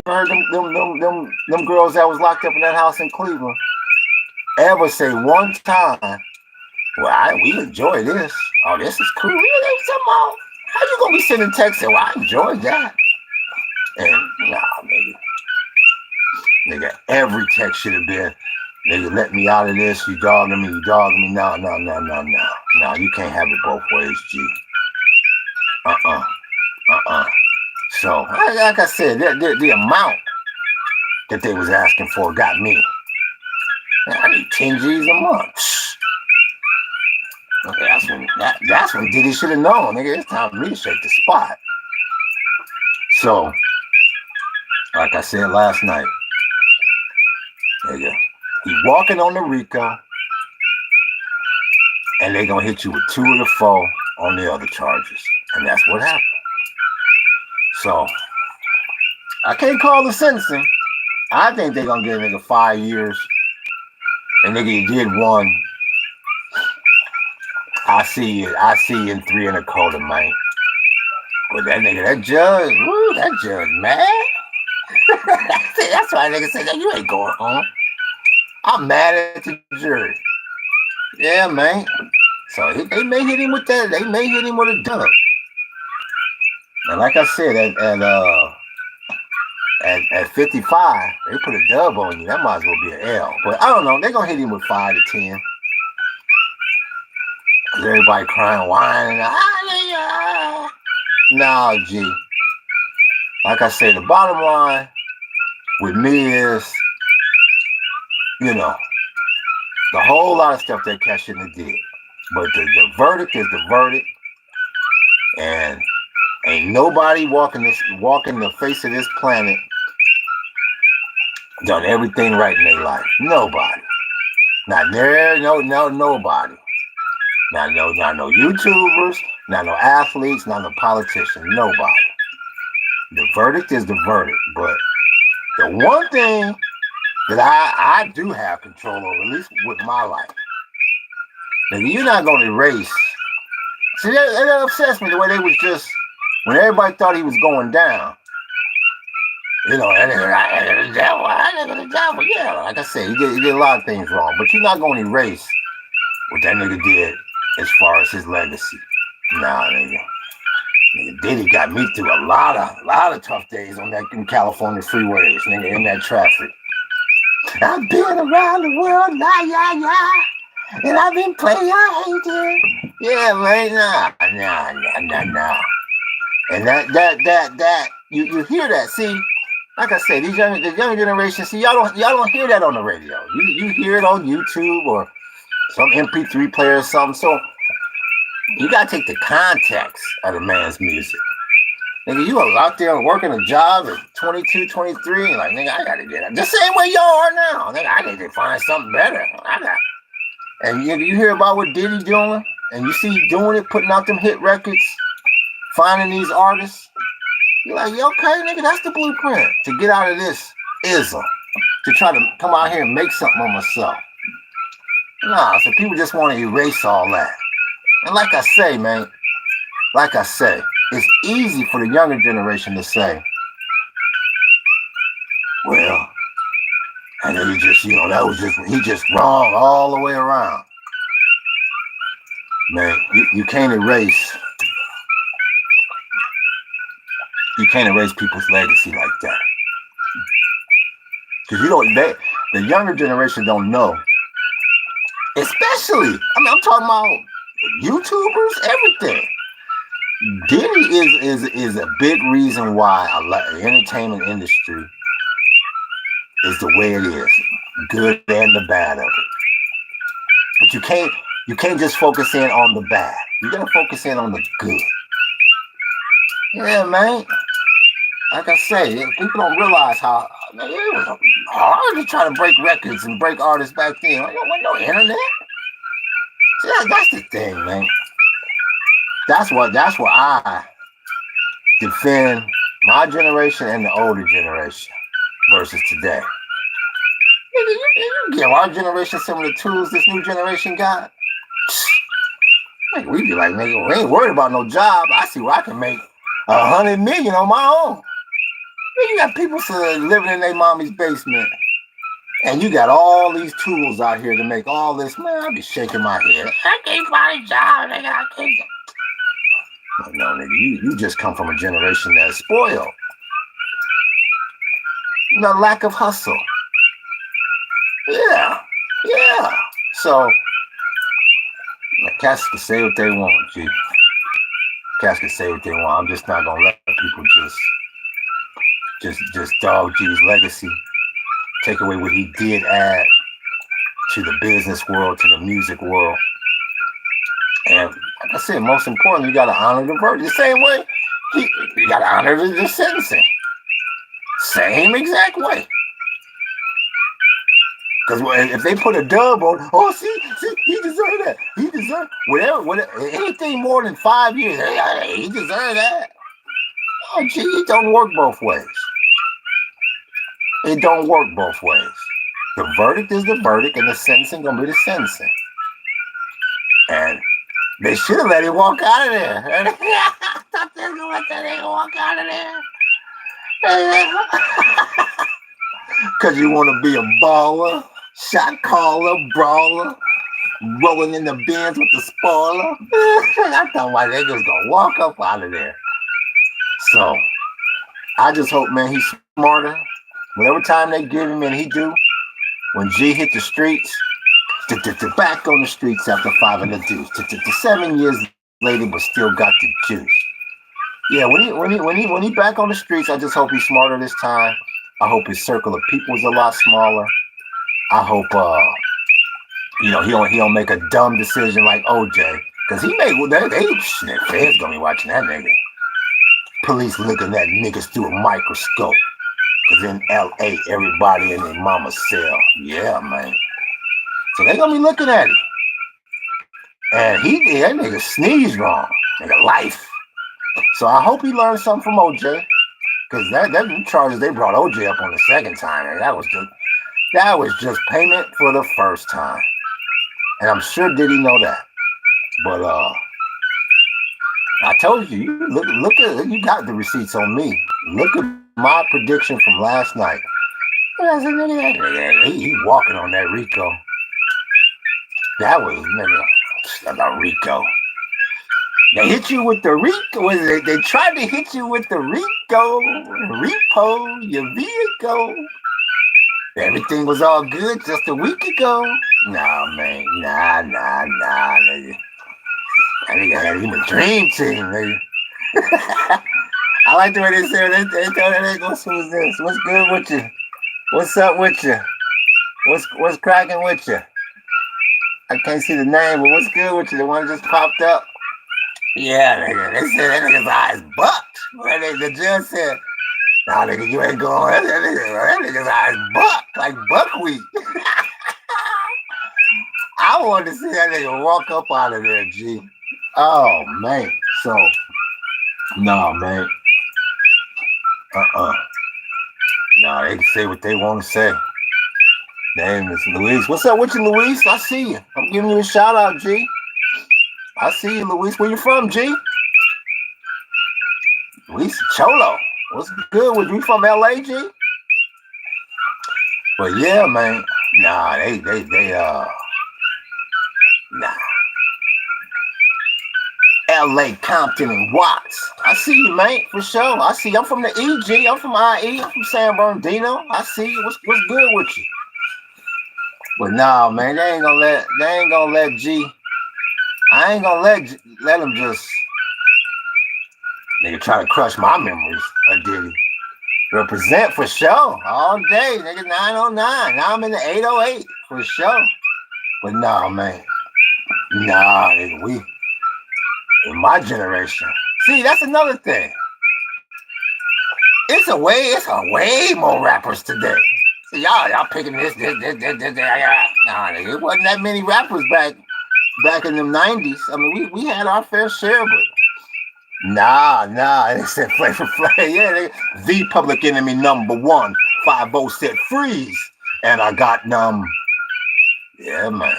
heard them girls that was locked up in that house in Cleveland ever say one time, well, we enjoy this. Oh, this is cool. How you gonna be sending texts saying, well, I enjoyed that? And nigga, every text should have been, nigga, let me out of this. You dogging me. No, you can't have it both ways, G. So, like I said, the amount that they was asking for got me. I need 10 G's a month. Okay, that's when Diddy should have known, nigga. It's time for me to shake the spot. So, like I said last night, nigga, he walking on the RICO, and they gonna hit you with 2 of the 4 on the other charges, and that's what happened. So, I can't call the sentencing. I think they're gonna give a nigga 5 years, and nigga, you did 1. I see you in 3 1/4, man. But that nigga, that judge mad. That's why nigga said that you ain't going home. I'm mad at the jury. Yeah, man. So they may hit him with that. They may hit him with a dub. And like I said, at 55, they put a dub on you. That might as well be an L. But I don't know. They're gonna hit him with 5 to 10. Cause everybody crying, whining. Nah, G. Like I said, the bottom line with me is, the whole lot of stuff that cat shouldn't have did. But the verdict is the verdict. And ain't nobody walking the face of this planet done everything right in their life. Nobody. Not there, nobody. Not no YouTubers, not no athletes, not no politicians, nobody. The verdict is the verdict. But the one thing that I do have control over, at least with my life, nigga, you're not gonna erase. See, that upsets me the way they was just, when everybody thought he was going down, that nigga the devil, yeah, like I said, he did a lot of things wrong, but you're not gonna erase what that nigga did as far as his legacy. Nah, nigga. Diddy got me through a lot of tough days on that in California freeways, nigga, in that traffic. I've been around the world, and I've been playing it. Yeah, man, nah. And that you hear that? See, like I said, the younger generation, see, y'all don't hear that on the radio. You hear it on YouTube or some MP3 player or something. So you gotta take the context of the man's music. Nigga, you are out there working a job at 22, 23, and like, nigga, I gotta get it. The same way y'all are now. Nigga, I need to find something better. And you hear about what Diddy doing, and you see he doing it, putting out them hit records, finding these artists. You're like, yeah, okay, nigga, that's the blueprint to get out of this ism, to try to come out here and make something of myself. Nah, so people just want to erase all that. And like I say, man, it's easy for the younger generation to say, well, and then he just wrong all the way around. Man, you can't erase people's legacy like that. Because the younger generation don't know. Especially, I'm talking about YouTubers, everything. Diddy is a big reason why the entertainment industry is the way it is, good and the bad of it. But you can't just focus in on the bad. You gotta focus in on the good. Yeah, man. Like I say, people don't realize how Nigga, it was hard to try to break records and break artists back then. There wasn't no internet. See, that's the thing, man. That's what I defend my generation and the older generation versus today. You give our generation some of the tools this new generation got. We be like, nigga, we ain't worried about no job. I see where I can make 100 million on my own. You got people living in their mommy's basement, and you got all these tools out here to make all this. Man, I be shaking my head. I can't find a job, nigga. I can't. No, nigga, you just come from a generation that's spoiled. The lack of hustle. Yeah. So, cats can say what they want, G. Cats can say what they want. I'm just not gonna let people just dog G's legacy, take away what he did add to the business world, to the music world. And like I said, most importantly, you gotta honor the verdict. The same way, you gotta honor the sentencing. Same exact way. Because if they put a dub on, see, he deserved that. He deserved whatever, anything more than 5 years, he deserved that. Oh, gee, it don't work both ways. It don't work both ways. The verdict is the verdict, and the sentencing gonna be the sentencing. And they should have let him walk out of there. I thought they were gonna let that nigga walk out of there. Because you want to be a baller, shot caller, brawler, rolling in the bins with the spoiler. I thought my niggas gonna walk up out of there. So, I just hope, man, he's smarter. Whatever time they give him and he do, when G hit the streets, back on the streets after 5 and the deuce. 7 years later, but still got the juice. Yeah, when he back on the streets, I just hope he's smarter this time. I hope his circle of people is a lot smaller. I hope he don't make a dumb decision like OJ, because he made feds gonna be watching that nigga. Police looking at niggas through a microscope. Cause in LA, everybody in their mama's cell. Yeah, man. So they gonna be looking at him. And that nigga sneezed wrong. Nigga life. So I hope he learned something from OJ. Because that charges they brought OJ up on the second time, and that was just payment for the first time. And I'm sure Diddy know that. But I told you, look at, you got the receipts on me. Look at my prediction from last night. I said, nigga, he walking on that RICO. That was, nigga, about RICO. They hit you with the RICO. They tried to hit you with the RICO, repo, your vehicle. Everything was all good just a week ago. Nah, man. Nah, nigga. That nigga had him a dream team, nigga. I like the way they say it. They tell that nigga, what's this? What's good with you? What's up with you? What's cracking with you? I can't see the name, but what's good with you? The one that just popped up? Yeah, nigga. They said that nigga's eyes bucked. The judge said, nah, nigga, you ain't going. That nigga's eyes bucked, like buckwheat. I wanted to see that nigga walk up out of there, G. Oh, man. So, no, man. No, they can say what they want to say. Name is Luis. What's up with you, Luis? I see you. I'm giving you a shout out, G. I see you, Luis. Where you from, G? Luis Cholo. What's good with you? From LA, G? But yeah, man. Nah, nah. LA, Compton, and Watts. I see you, man, for sure. I see you. I'm from the EG. I'm from IE. I'm from San Bernardino. I see you. What's good with you? But nah, man, they ain't gonna let G. I ain't gonna let him just nigga try to crush my memories of Diddy. Represent for sure all day, nigga. 909. Now I'm in the 808 for sure. But nah, man. Nah, nigga, we in my generation. See, that's another thing. it's a way more rappers today. So y'all picking this. Nah, it wasn't that many rappers back in the 90s. I mean, we had our fair share, but nah. They said Flavor Flav. Yeah, the Public Enemy #1. 5-0 said freeze, and I got numb. Yeah, man.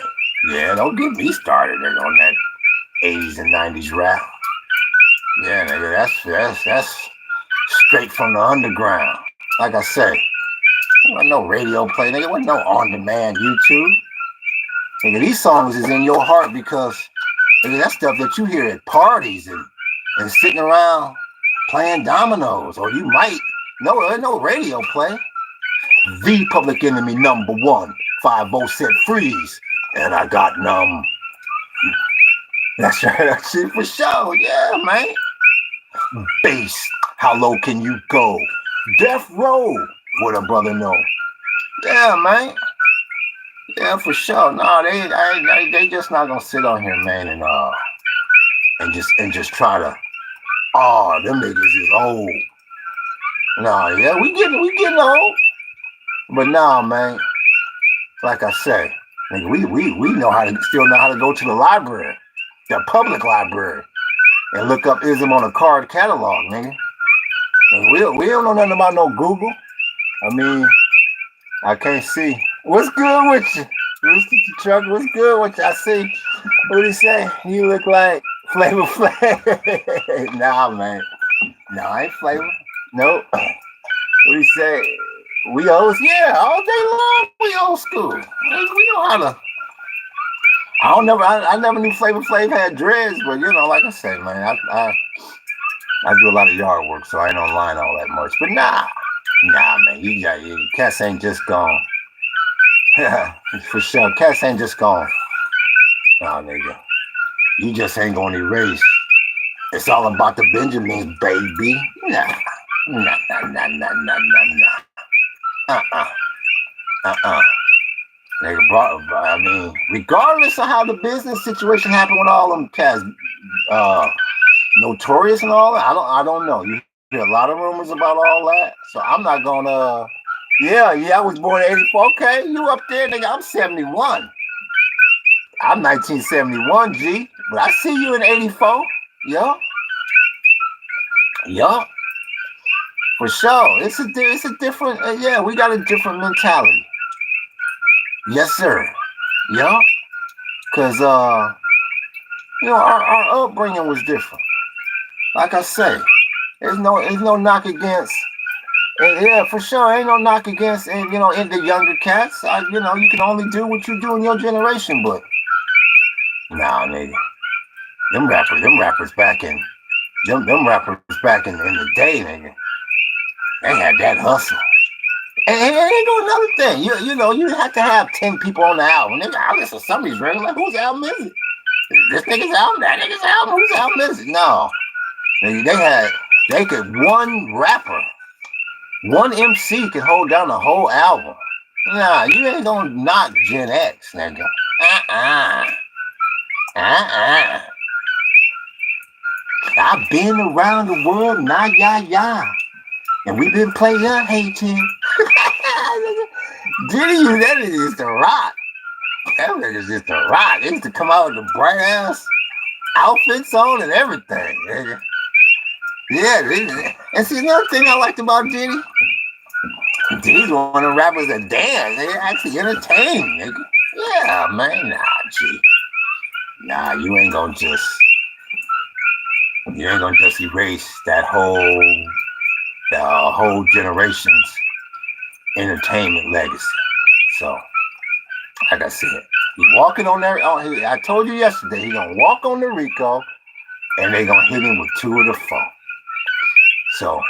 Yeah, don't get me started on that 80s and 90s rap. Yeah, nigga, that's straight from the underground. Like I say, there wasn't no radio play, nigga. There wasn't no on-demand YouTube. Nigga, these songs is in your heart because nigga, that's stuff that you hear at parties and sitting around playing dominoes, or you might there's no radio play. The Public Enemy #1. 5-0 said freeze, and I got numb. That's right, that shit for sure. Yeah, man. Bass, how low can you go? Death Row, what a brother know. Yeah, man. Yeah, for sure. No, they just not gonna sit on here, man, and just try to. Oh, them niggas is old. No, yeah, we getting old. But nah, man. Like I say, nigga, we know still know how to go to the library, the public library, and look up ism on a card catalog, nigga. And we don't know nothing about no Google. I mean, I can't see. What's good with you? Chuck, what's good with you? I see. What do you say? You look like Flavor Flav. Nah, man. No, I ain't Flavor. Nope. What do you say? We old, yeah, all day long. We old school. We know how to. I never knew Flavor Flav had dreads, but you know, like I said, man, I do a lot of yard work, so I ain't online all that much. But nah, man, you cats ain't just gone. For sure, cats ain't just gone. Nah, nigga, you just ain't gonna erase. It's all about the Benjamins, baby. Nah. Nigga, I mean, regardless of how the business situation happened with all them cats, Notorious and all that, I don't know. You hear a lot of rumors about all that, so I'm not gonna. Yeah, I was born in '84. Okay, you up there, nigga? I'm 71. I'm 1971, G. But I see you in '84. Yeah. For sure. It's a different. Yeah, we got a different mentality. Yes, sir. Yeah. Cause our upbringing was different. Like I say, there's no knock against. Yeah, for sure, ain't no knock against. In the younger cats. You can only do what you do in your generation. But nah, nigga, them rappers back in the day, nigga. They had that hustle. And they do another thing. You have to have 10 people on the album. Nigga, I listen to some of these records, like, whose album is it? This nigga's album, that nigga's album, whose album is it? No. They could, one rapper, one MC could hold down the whole album. Nah, you ain't gonna knock Gen X, nigga. I've been around the world, nah, yeah. And we've been playing hating. Diddy, that is just a rock. That nigga's just a rock. They used to come out with the bright ass outfits on and everything, nigga. Yeah, and see another thing I liked about Diddy. Diddy's one of the rappers that dance. They actually entertain, nigga. Yeah, man, nah, G. Nah, you ain't gonna just erase that whole generation's entertainment legacy. So, like I said, he walking on there. I told you yesterday, he gonna walk on the RICO, and they gonna hit him with 2 of the 4. So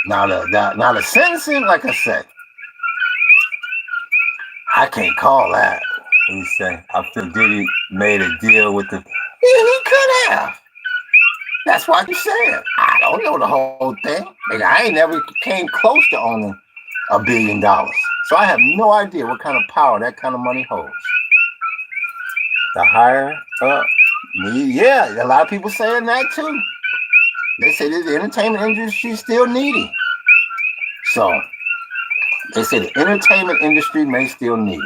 now the sentencing, like I said, I can't call that. He said, I feel Diddy made a deal with the. He could have. That's why you said. I don't know the whole thing. Nigga, I ain't never came close to owning $1 billion. So I have no idea what kind of power that kind of money holds. The higher up, yeah, a lot of people saying that too. They say that the entertainment industry is still needy. So they say the entertainment industry may still need.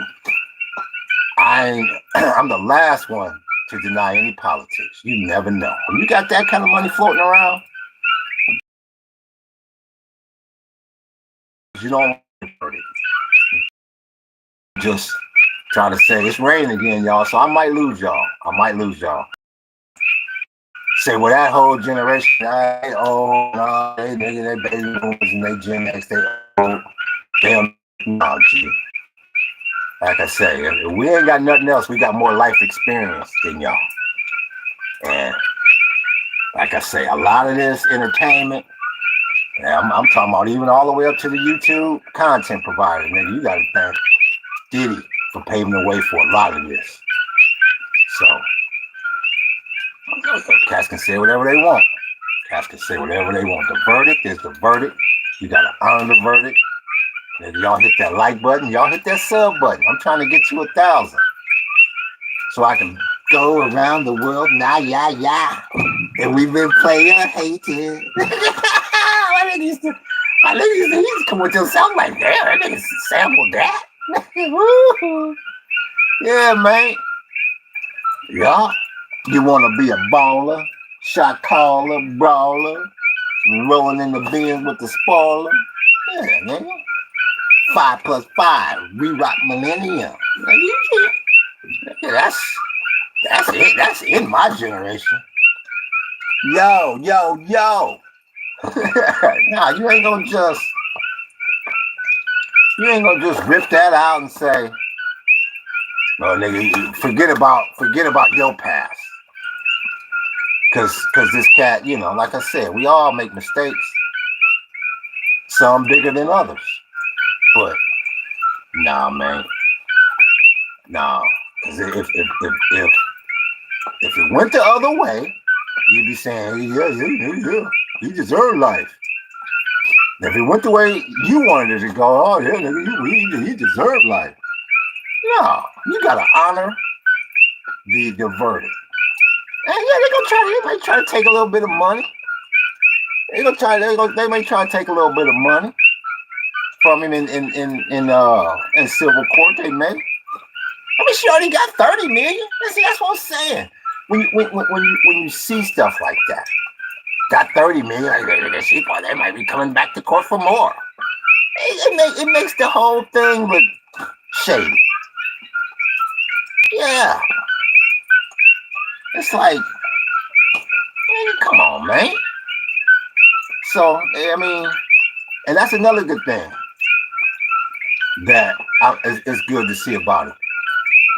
I'm the last one to deny any politics. You never know. When you got that kind of money floating around, you don't hurt it. Just try to say it's raining again, y'all. So I might lose y'all. Say, well, that whole generation, no, they baby boomers and they Gen X, they old. Damn, no, G. Like I say, if we ain't got nothing else, we got more life experience than y'all. And like I say, a lot of this entertainment, I'm talking about even all the way up to the YouTube content provider, nigga. You got to thank Diddy for paving the way for a lot of this. So, cats can say whatever they want. The verdict is the verdict. You got to honor the verdict. If y'all hit that like button, y'all hit that sub button. I'm trying to get to 1,000. So I can go around the world, yeah. And we've been playing hated. I think used to come with yourself like, damn, that nigga sampled that. Yeah, man. Yeah. You want to be a baller, shot caller, brawler, rolling in the bins with the spoiler. Yeah, nigga. 5 plus 5, re-rock millennium. Yeah, that's it. That's in my generation. Yo. Nah, you ain't gonna just rip that out and say, no, nigga, forget about your past. Cause this cat, like I said, we all make mistakes. Some bigger than others. But nah, man. Nah. Cause if it went the other way, you'd be saying, yeah, he deserved life. If it went the way you wanted it to go, oh yeah, nigga, he deserved life. No, you gotta honor the verdict. And yeah, they might try to take a little bit of money. They may try to take a little bit of money from him in civil court. They may. I mean, she already got 30 million. See, that's what I'm saying. When you see stuff like that, got 30 million, they might be coming back to court for more. It makes the whole thing look shady. Yeah. It's like, man, come on, man. So, I mean, and that's another good thing that is good to see about it.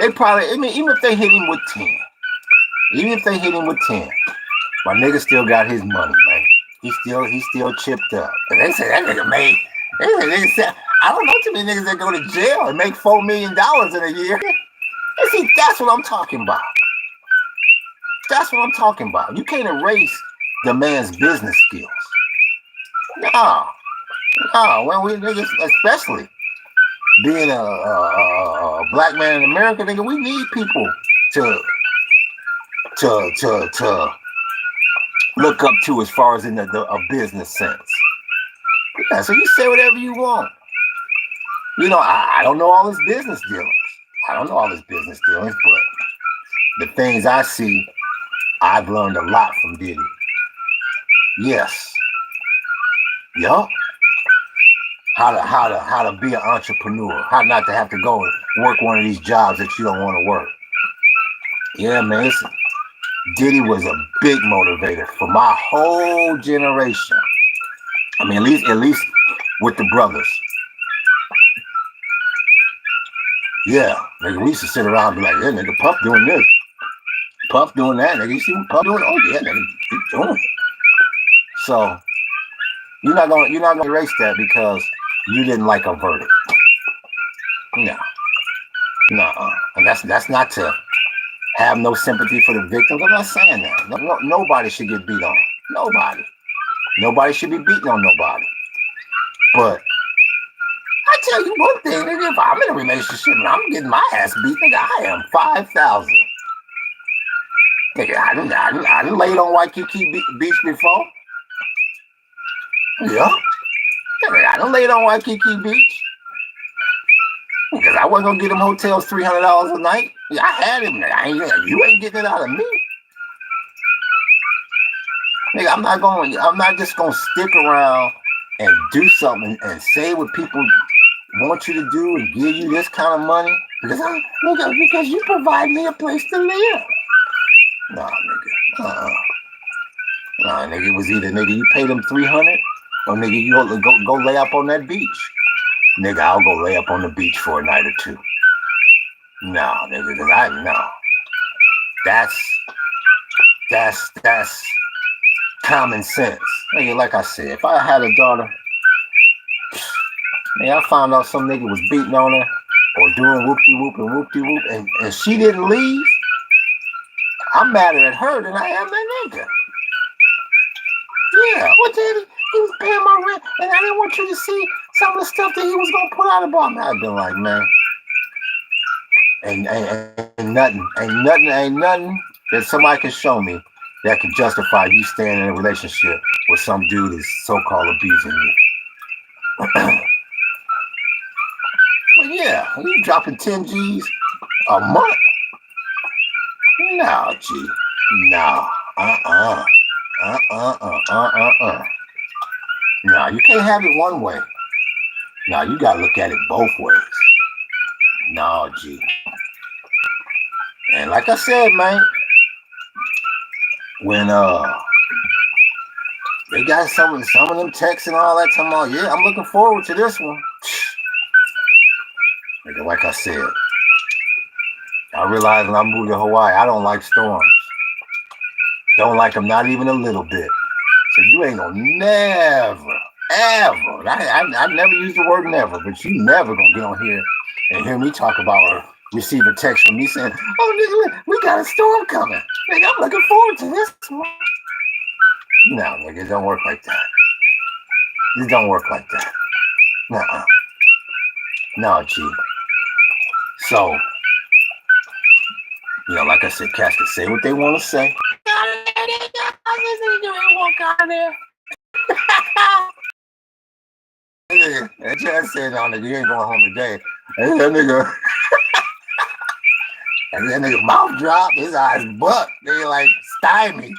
They probably, I mean, even if they hit him with 10, my nigga still got his money, man. He's still chipped up. And they say that nigga made, I don't know too many niggas that go to jail and make $4 million in a year. And see, that's what I'm talking about. You can't erase the man's business skills. No, when we niggas, especially being a black man in America, nigga, we need people to look up to as far as in a business sense. Yeah, so you say whatever you want. I don't know all his business dealings. But the things I see, I've learned a lot from Diddy. Yes. Yup. How to be an entrepreneur. How not to have to go and work one of these jobs that you don't want to work. Yeah, man. Diddy was a big motivator for my whole generation. I mean, at least with the brothers. Yeah, nigga, we used to sit around and be like, yeah, nigga, Puff doing this, Puff doing that, nigga. You see Puff doing it? Oh yeah, nigga, keep doing it. So you're not gonna erase that because you didn't like a verdict. No. And that's not to have no sympathy for the victims. I'm not saying that. Nobody should get beat on. Nobody should be beating on nobody. But I tell you one thing, nigga, if I'm in a relationship and I'm getting my ass beat, nigga, I am 5,000. Nigga, I done laid on Waikiki Beach before. Yeah. I don't lay it on Waikiki Beach. Because I wasn't gonna get them hotels $300 a night. Yeah, I had him. You ain't getting it out of me. Nigga, I'm not just gonna stick around and do something and say what people want you to do and give you this kind of money because you provide me a place to live. Nah, nigga. Nah, nigga, it was either nigga you pay them $300 or nigga you go lay up on that beach. Nigga, I'll go lay up on the beach for a night or two. No, nigga, no. That's common sense. Nigga, like I said, if I had a daughter, I found out some nigga was beating on her or doing whoop-de-whoop and she didn't leave, I'm madder at her than I am that nigga. Yeah, what daddy? He was paying my rent and I didn't want you to see some of the stuff that he was going to put out about me. I've been like, man, ain't nothing that somebody can show me that could justify you staying in a relationship with some dude that's so-called abusing you. But yeah, you dropping 10 G's a month? No, G. No. No, you can't have it one way. No, you gotta look at it both ways. No, G. And like I said, man, when they got some of them texts and all that talking about, yeah, I'm looking forward to this one. Like I said, I realized when I moved to Hawaii, I don't like storms. Don't like them, not even a little bit. So you ain't gonna never, ever. I never use the word never, but you never gonna get on here and hear me talk about or receive a text from me saying, oh, nigga, we got a storm coming. Nigga, I'm looking forward to this one. No, nigga, it don't work like that. It don't work like that. Nuh-uh. No, G. So, like I said, cats can say what they want to say. Walk out of there. That judge said, no, nigga, you ain't going home today. And that nigga mouth dropped, his eyes bucked. They like stymie.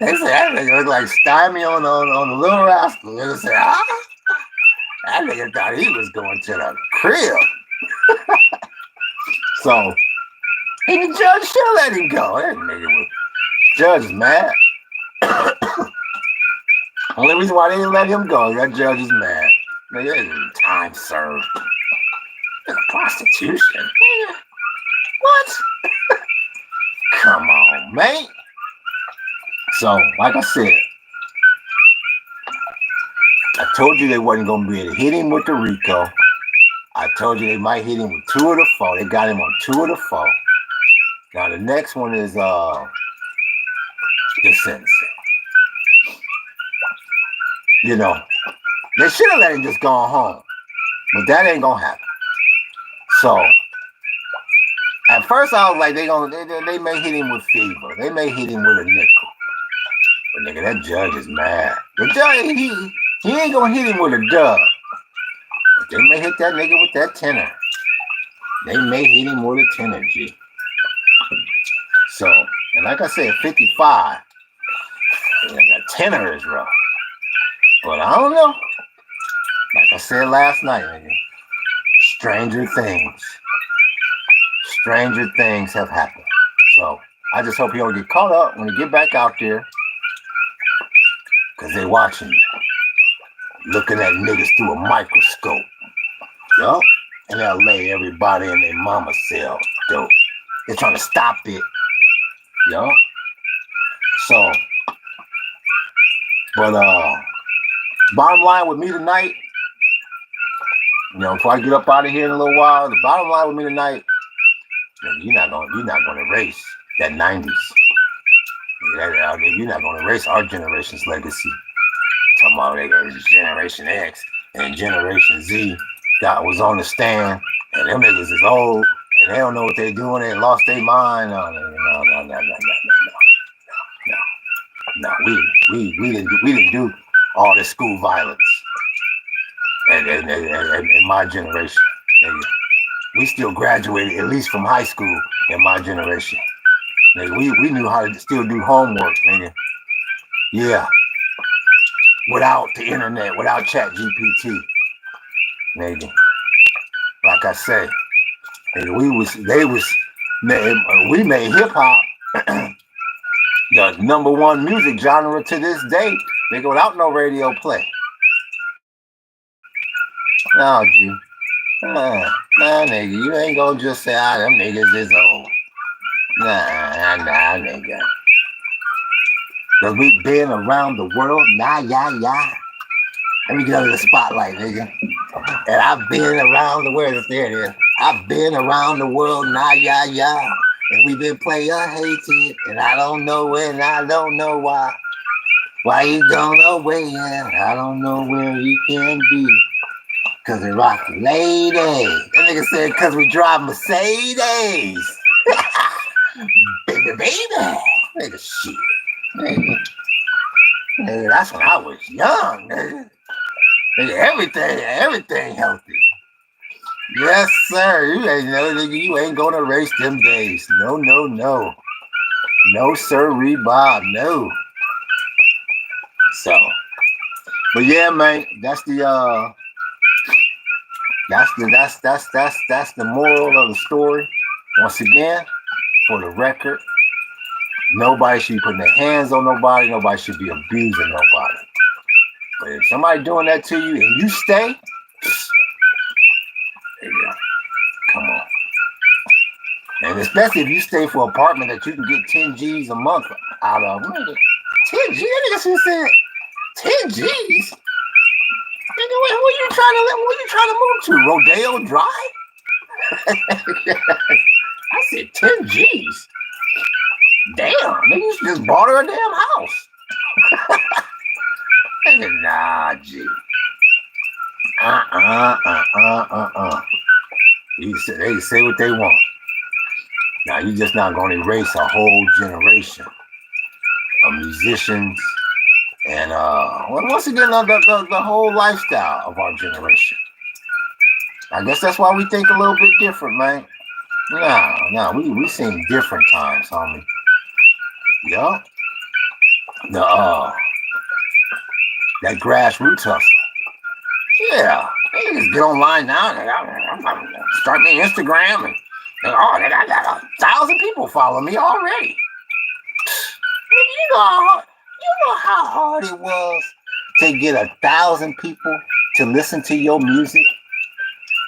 They said that nigga looked like stymie on the Little Rascal. They said, that nigga thought he was going to the crib. So, and the judge should let him go. That nigga was, judge is mad. Only reason why they didn't let him go, that judge is mad. Nigga, time served. Prostitution. Nigga, what? Come on, man. So, like I said, I told you they wasn't going to be able to hit him with the RICO. I told you they might hit him with 2 of the 4. They got him on 2 of the 4. Now the next one is the sentencing. They should have let him just go home, but that ain't gonna happen. So at first I was like, they may hit him with fever. They may hit him with a nickel. But nigga, that judge is mad. The judge, he ain't gonna hit him with a dub. But they may hit that nigga with that tenner. They may hit him with a tenner, G. So, and like I said, 55, that tenner is rough. But I don't know. Like I said last night, nigga, stranger things have happened. So, I just hope you don't get caught up when you get back out there. Because they watching you. Looking at niggas through a microscope. Yup. And they'll lay everybody in their mama cell. Dope. They're trying to stop it. Yup. So, but bottom line with me tonight, before I get up out of here in a little while, the bottom line with me tonight, you're not gonna erase that 90s. You're not gonna erase our generation's legacy. Talking about Generation X and Generation Z that was on the stand, and them niggas is old, and they don't know what they're doing, they lost their mind. No. We didn't do all this school violence. And in my generation, nigga, we still graduated at least from high school in my generation. Nigga, we knew how to still do homework, nigga. Yeah. Without the internet, without ChatGPT, nigga. Like I say, nigga, we made hip hop the #1 music genre to this day, nigga, without no radio play. No, G. Nah, nigga, you ain't gonna just say, them niggas is old. Nah, nigga. Cause we been around the world, yeah. Let me get under the spotlight, nigga. And I've been around the world, there it is. I've been around the world, yeah. And we've been player hated, and I don't know when, I don't know why. Why you gone away, and I don't know where you can be. Cause we rock lady. That nigga said, cause we drive Mercedes. baby. Nigga, shit. Nigga, that's when I was young, nigga. Nigga, everything healthy. Yes, sir. You ain't know, nigga. You ain't gonna erase them days. No. No, sir, Bob. No. So, but yeah, man, that's the moral of the story. Once again, for the record, nobody should be putting their hands on nobody. Nobody should be abusing nobody. But if somebody doing that to you and you stay, there you go. Come on. And especially if you stay for an apartment that you can get 10 G's a month out of. 10 G's? That nigga said 10 G's? Nigga, where you trying to move to? Rodeo Drive? I said 10 G's. Damn, nigga, you just bought her a damn house. Nigga, nah, G. They say what they want. Now, you're just not going to erase a whole generation of musicians and, once again, the whole lifestyle of our generation. I guess that's why we think a little bit different, man. Nah, we seen different times, homie. Yup. That grassroots hustle. Yeah. They just get online now. I'm start me Instagram and they got 1,000 people follow me already. You know how hard it was to get 1,000 people to listen to your music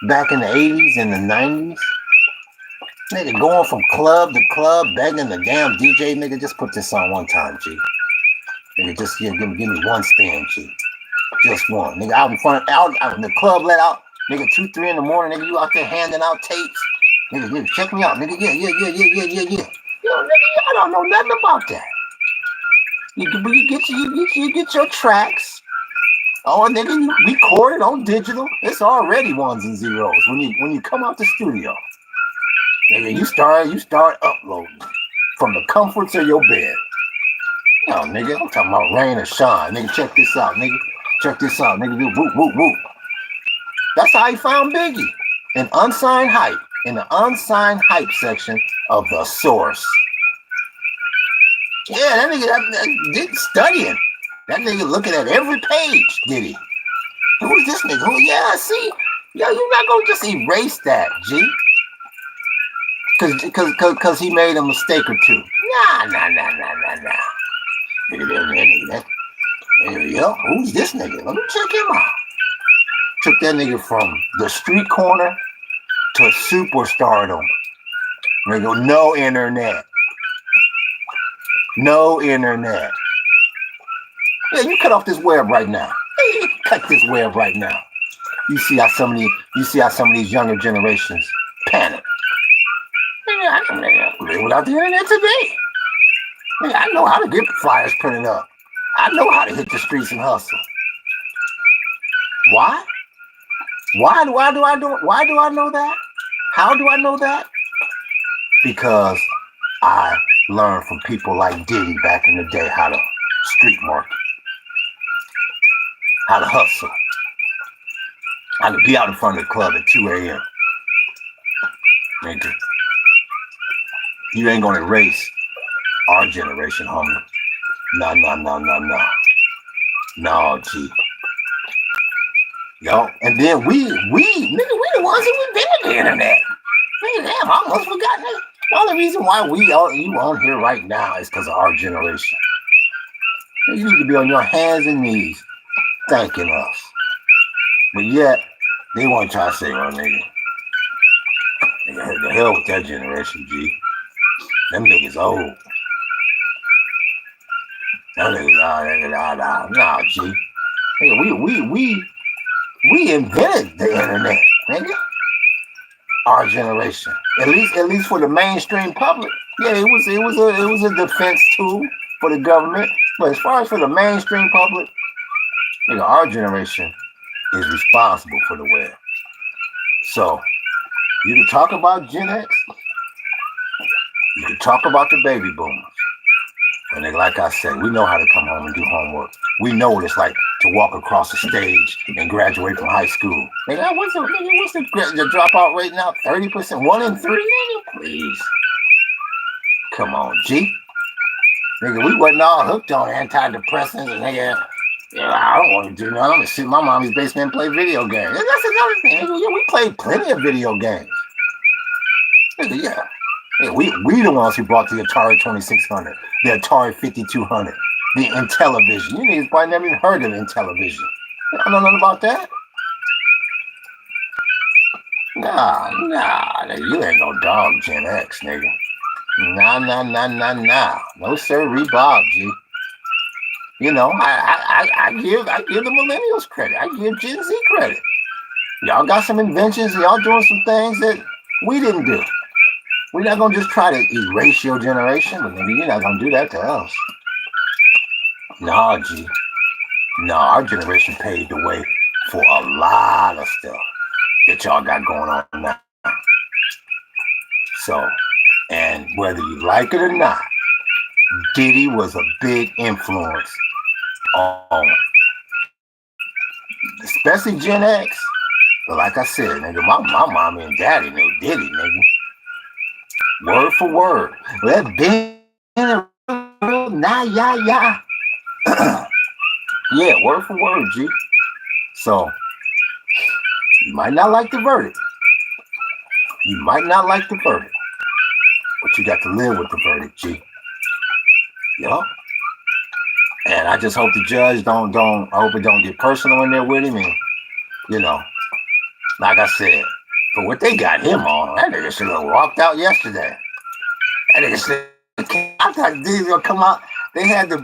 back in the 80s and the 90s? Nigga going from club to club, begging the damn DJ, nigga, just put this on one time, G. Nigga, just give me one spin, G. Just one. Nigga, out in front, out the club let out, nigga, 2, 3 in the morning, nigga, you out there handing out tapes. Nigga, check me out, nigga, yeah. Yo, nigga, I don't know nothing about that. You get your tracks. Oh, nigga, you record it on digital. It's already ones and zeros when you come out the studio. Nigga, you start uploading from the comforts of your bed. No, nigga, I'm talking about rain or shine. Nigga, check this out, nigga. Check this out, nigga. Do whoop. That's how he found Biggie. In unsigned hype. In the unsigned hype section of The Source. Yeah, that nigga did studying. That nigga looking at every page, Diddy. Who's this nigga? Who? Yeah, see? Yo, you're not gonna just erase that, G. Cause he made a mistake or two. Nah. Yo, who's this nigga? Let me check him out. Took that nigga from the street corner to superstardom. Nigga, no internet. Yeah, you cut off this web right now. You cut this web right now. You see how some of these younger generations panic. I can live without the internet today. I know how to get flyers printed up. I know how to hit the streets and hustle. Why? Why do I know that? How do I know that? Because I learned from people like Diddy back in the day how to street market. how to hustle, how to be out in front of the club at 2 a.m. Nigga, you ain't gonna erase our generation, homie. No. No, G. Yo, and then we the ones who invented the internet. Nigga, damn, I almost forgot. Nigga. The only reason why you on here right now is because of our generation. You need to be on your hands and knees thanking us. But yet, they want to try to say, well, nigga, the hell with that generation, G. Them niggas old. Them niggas, nah, G. Nigga, we invented the internet, nigga. Our generation, at least for the mainstream public, yeah, it was a defense tool for the government. But as far as for the mainstream public, nigga, our generation is responsible for the web. So you can talk about Gen X, you can talk about the baby boomers, and nigga, like I said, we know how to come home and do homework. We know what it's like to walk across the stage and graduate from high school. Nigga, what's the dropout rate now? 30%? 1 in 3? Nigga, please. Come on, G. Nigga, we wasn't all hooked on antidepressants and nigga, yeah, I don't want to do nothing. I'm gonna sit in my mommy's basement and play video games. That's another thing. Nigga, yeah, we played plenty of video games. Nigga, yeah. Yeah, we the ones who brought the Atari 2600, the Atari 5200, the Intellivision. You niggas probably never even heard of Intellivision. I don't know nothing about that. Nah, nigga, you ain't no dog, Gen X, nigga. Nah. No sir, Bob, G. You know, I give the millennials credit. I give Gen Z credit. Y'all got some inventions. Y'all doing some things that we didn't do. We're not gonna just try to erase your generation, but maybe you're not gonna do that to us. Nah, G. Nah, our generation paved the way for a lot of stuff that y'all got going on now. So, and whether you like it or not, Diddy was a big influence on, especially Gen X. But like I said, nigga, my mommy and daddy knew Diddy, nigga. Word for word. Well, that been nah, yeah. Yeah, word for word, G. So, you might not like the verdict. But you got to live with the verdict, G. Yup. And I just hope the judge I hope it don't get personal in there with him. And, you know, like I said, for what they got him on, that nigga should have walked out yesterday. That nigga should I thought Diddy was gonna come out. They had the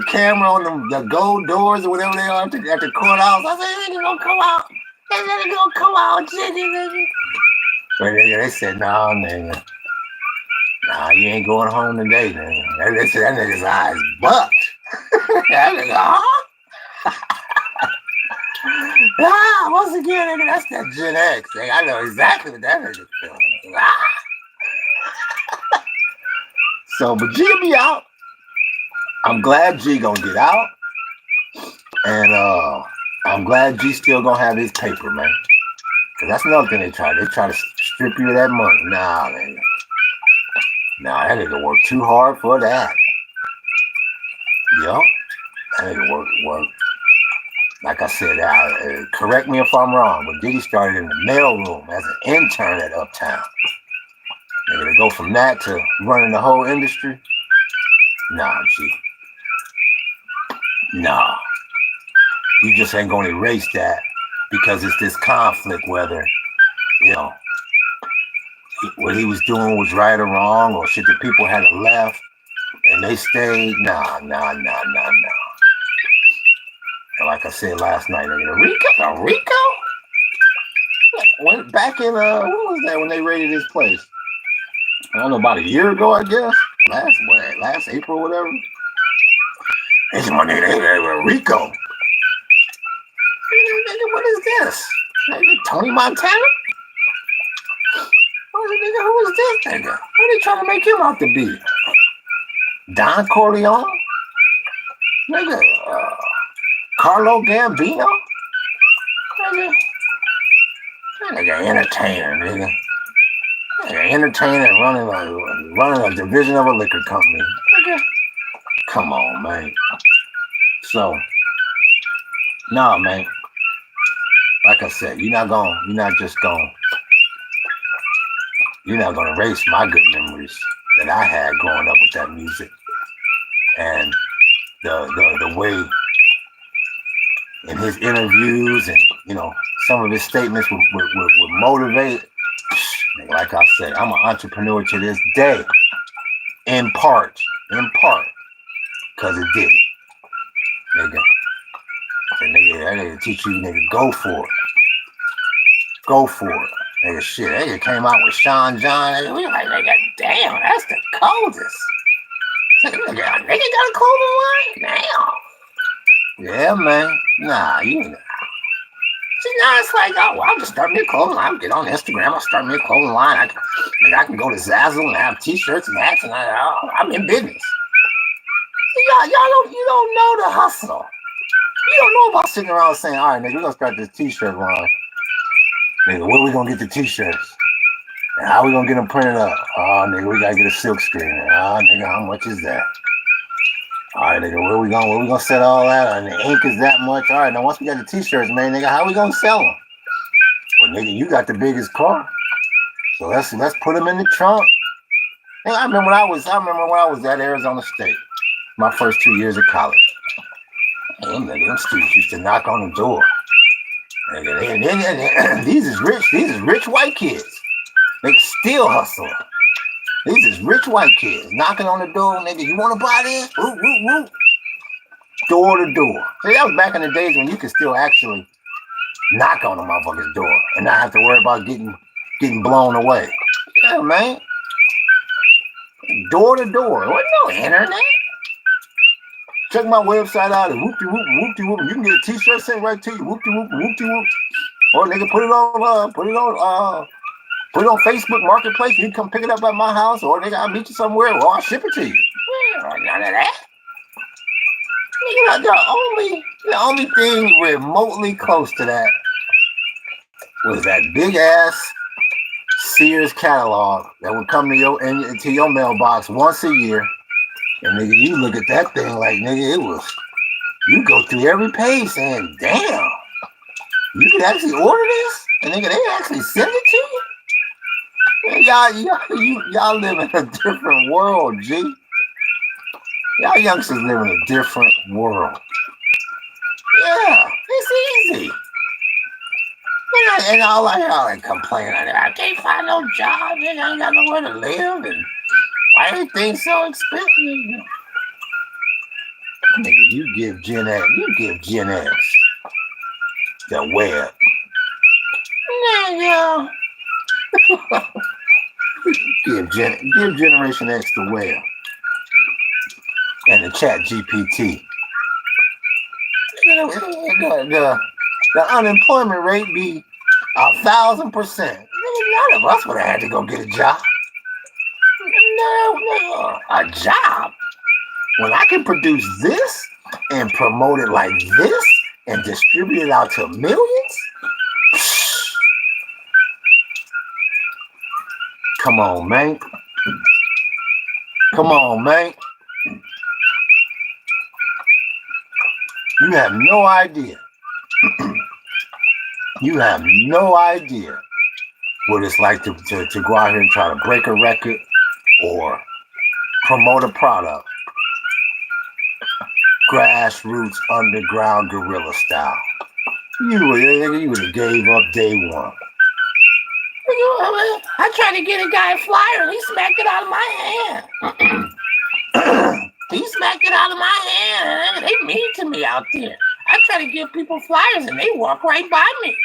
camera on the gold doors or whatever they are at the courthouse. I said, nigga gonna come out. That nigga gonna come out, Jiggy, nigga. But they said, nah, nigga. Nah, you ain't going home today, nigga. They said that nigga's eyes bucked. That nigga, once again, nigga, that's that Gen X thing. I know exactly what that nigga's feeling. So, but G will be out. I'm glad G gonna get out. And I'm glad G still gonna have his paper, man. Cause that's another thing they try. They try to strip you of that money. Nah, nigga. Nah, that nigga worked too hard for that. Yup. That nigga work. Like I said, correct me if I'm wrong, but Diddy started in the mailroom as an intern at Uptown. Nigga, to go from that to running the whole industry? Nah, G. Nah. You just ain't gonna erase that because it's this conflict whether, you know, what he was doing was right or wrong, or shit the people had left and they stayed. Nah. Like I said last night, nigga, RICO? Went back in, what was that when they raided his place? I don't know, about a year ago, I guess. Last April or whatever. They said, my nigga, they were RICO. Nigga, what is this? Nigga, Tony Montana? Nigga, who is this nigga? What are they trying to make him out to be? Don Corleone? Nigga, Carlo Gambino? Nigga entertainer, nigga. Entertainer running a division of a liquor company. Nigga. Come on, man. So, nah, man. Like I said, you're not gonna erase my good memories that I had growing up with that music. And the way in his interviews and, you know, some of his statements would motivate. Like I said, I'm an entrepreneur to this day, in part, because of Diddy. Nigga, that nigga teach you, nigga, go for it. Nigga, shit, that nigga came out with Sean John. Nigga, we like, nigga, damn, that's the coldest. So, nigga got a clothing line? Damn. Yeah, man. Nah, you know. See, now it's like, oh, well, I'll just start me a clothing line. I'll get on Instagram. I'll start me a clothing line. I can go to Zazzle and have T-shirts and hats, and I'm in business. See, you don't know the hustle. You don't know about sitting around saying, all right, nigga, we're going to start this T-shirt line. Nigga, where we going to get the T-shirts? And how we going to get them printed up? Oh, nigga, we got to get a silk screen. Oh, nigga, how much is that? All right, nigga, where we gonna set all that? And the ink is that much. All right, now once we got the T-shirts, man, nigga, how we gonna sell them? Well, nigga, you got the biggest car, so let's put them in the trunk. Nigga, I remember when I was at Arizona State, my first 2 years of college. And nigga, them students used to knock on the door. Nigga, these is rich white kids. They still hustling. These is rich white kids knocking on the door, nigga. You want to buy this? Woo, woo, woo. Door to door. See, that was back in the days when you could still actually knock on a motherfucker's door and not have to worry about getting blown away. Yeah, man. Door to door. There wasn't no internet. Check my website out and whoop-de-whoop. You can get a T-shirt sent right to you. Whoop-de-whoop. Or nigga, put it on Facebook Marketplace. You can come pick it up at my house, or nigga, I'll meet you somewhere, or I'll ship it to you. None of that. Nigga, the only thing remotely close to that was that big ass Sears catalog that would come to your mailbox once a year. And nigga, you look at that thing like, nigga, you go through every page saying, damn, you can actually order this? And nigga, they actually send it to you? Y'all live in a different world, G. Y'all youngsters live in a different world. Yeah, it's easy. And all y'all complaining, I can't find no job, nigga, I ain't got nowhere to live, and why everything so expensive? Nigga, you give Gen X the web. Nigga. Give Generation X the web and the Chat GPT. The unemployment rate be 1,000%. None of us would have had to go get a job. No, a job. When I can produce this and promote it like this and distribute it out to millions. Come on, man. You have no idea. You have no idea what it's like to go out here and try to break a record or promote a product. Grassroots, underground, guerrilla style. You would have gave up day one. I tried to get a guy a flyer and he smacked it out of my hand. He smacked it out of my hand. They mean to me out there. I try to give people flyers and they walk right by me.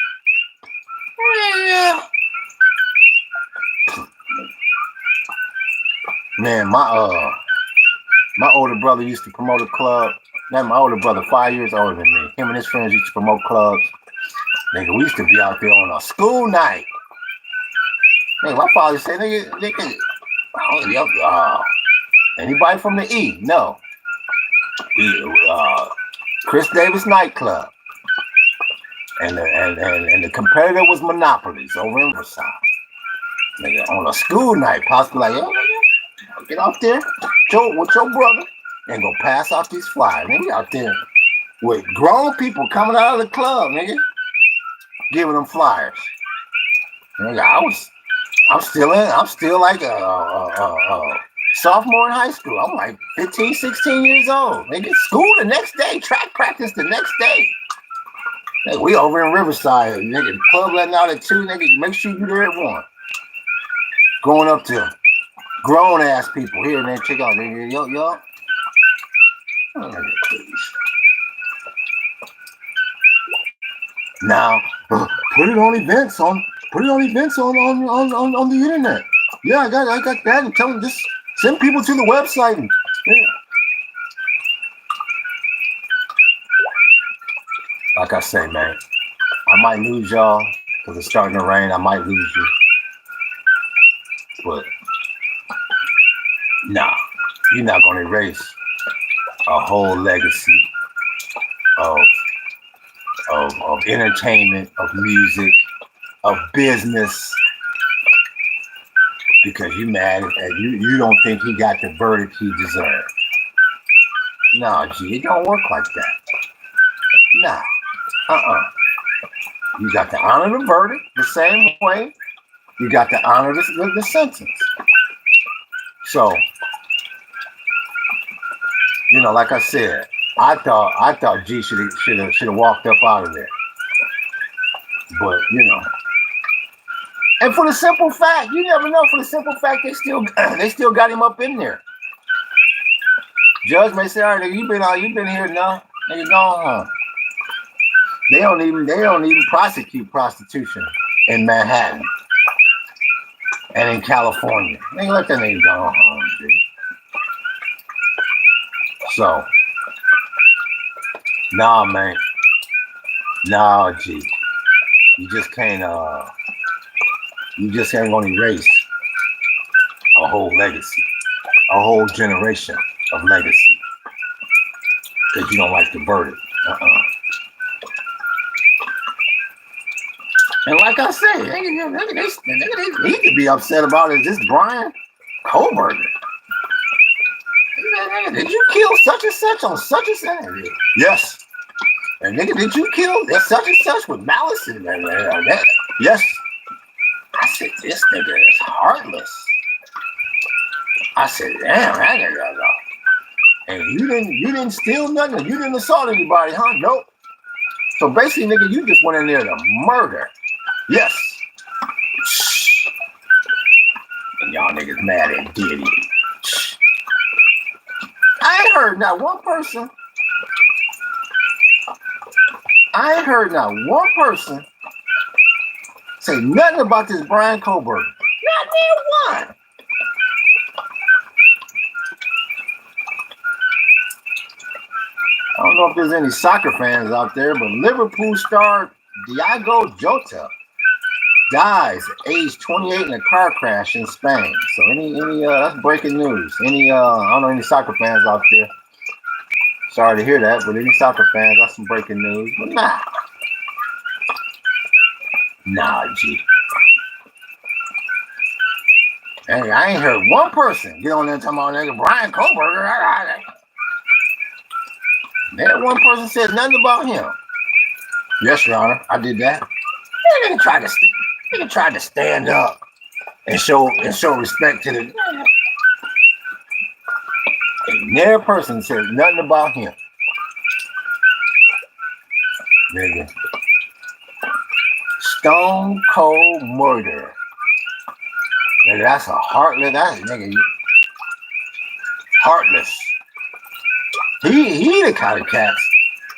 Man, my older brother used to promote a club. Man, my older brother, 5 years older than me. Him and his friends used to promote clubs. Nigga, we used to be out there on a school night. Nigga, my father said, nigga, anybody from the E? No. Chris Davis nightclub. And the competitor was Monopolies over in Riverside. Nigga, on a school night, possibly like, yo, nigga, get out there with your brother and go pass out these flyers. Nigga, out there with grown people coming out of the club, nigga, giving them flyers. Nigga, I'm still like a sophomore in high school. I'm like 15, 16 years old. Nigga, school the next day, track practice the next day. Nigga, we over in Riverside, nigga, club letting out at 2, nigga, make sure you there at 1. Going up to grown ass people here, man. Check out, nigga, yo. Now, put it on events on the internet. Yeah, I got that, and tell them just send people to the website. And, yeah. Like I say, man, I might lose y'all because it's starting to rain. I might lose you, but nah, you're not gonna erase a whole legacy of entertainment, of music, of business, because you mad at you don't think he got the verdict he deserved. No, G, it don't work like that. Nah. You got to honor the verdict the same way you got to honor the sentence. So, you know, like I said, I thought G should have walked up out of there. But you know, and for the simple fact, you never know. For the simple fact, they still got him up in there. Judge may say, "All right, nigga, you been here now, and you gone home." They don't even prosecute prostitution in Manhattan and in California. They let that nigga go home, dude. So, nah, man, nah, G, you just ain't gonna erase a whole legacy, a whole generation of legacy, because you don't like the verdict. And like I said, he could be upset about it. This Brian Kohlberger. Did you kill such and such on such and such? Yes. And nigga, did you kill such and such with malice? And that? Yes. I said, this nigga is heartless. I said, damn, that nigga. And you didn't steal nothing. You didn't assault anybody, huh? Nope. So basically, nigga, you just went in there to murder. Yes. And y'all niggas mad at Diddy. I ain't heard not one person. Say nothing about this Brian Kohlberger. Not one. I don't know if there's any soccer fans out there, but Liverpool star Diogo Jota dies at age 28 in a car crash in Spain. So any that's breaking news. I don't know any soccer fans out there. Sorry to hear that, but any soccer fans, that's some breaking news. But nah, G. Hey, I ain't heard one person get on there talking about nigga Brian Kohlberger. That one person said nothing about him. Yes, Your Honor, I did that. Nigga tried to stand up and show respect to the. And their person said nothing about him. Nigga. Stone cold murder. Nigga, that's a heartless. That's nigga. Heartless. He the kind of cats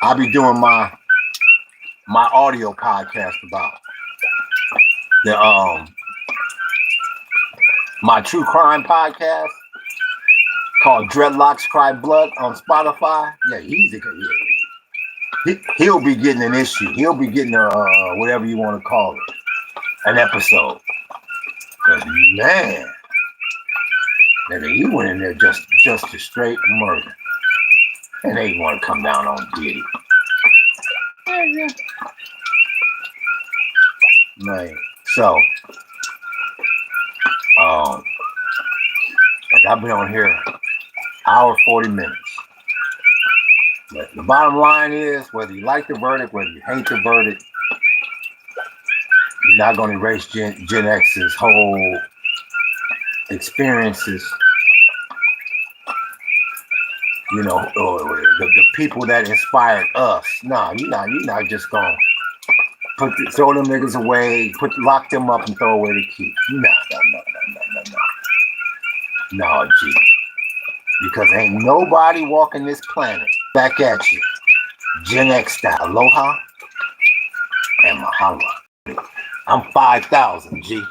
I'll be doing my audio podcast about. My true crime podcast called Dreadlocks Cry Blood on Spotify. Yeah, he'll be getting an issue. He'll be getting whatever you want to call it, an episode. Cause man, nigga, he went in there just to straight murder. And they want to come down on Diddy. Man, so like I've been on here hour 40 minutes. But the bottom line is, whether you like the verdict, whether you hate the verdict, you're not going to erase Gen X's whole experiences. You know, the people that inspired us. No, you're not just gonna throw them niggas away, lock them up and throw away the key. No, G. Because ain't nobody walking this planet back at you. Gen X style. Aloha and mahalo. I'm 5,000, G.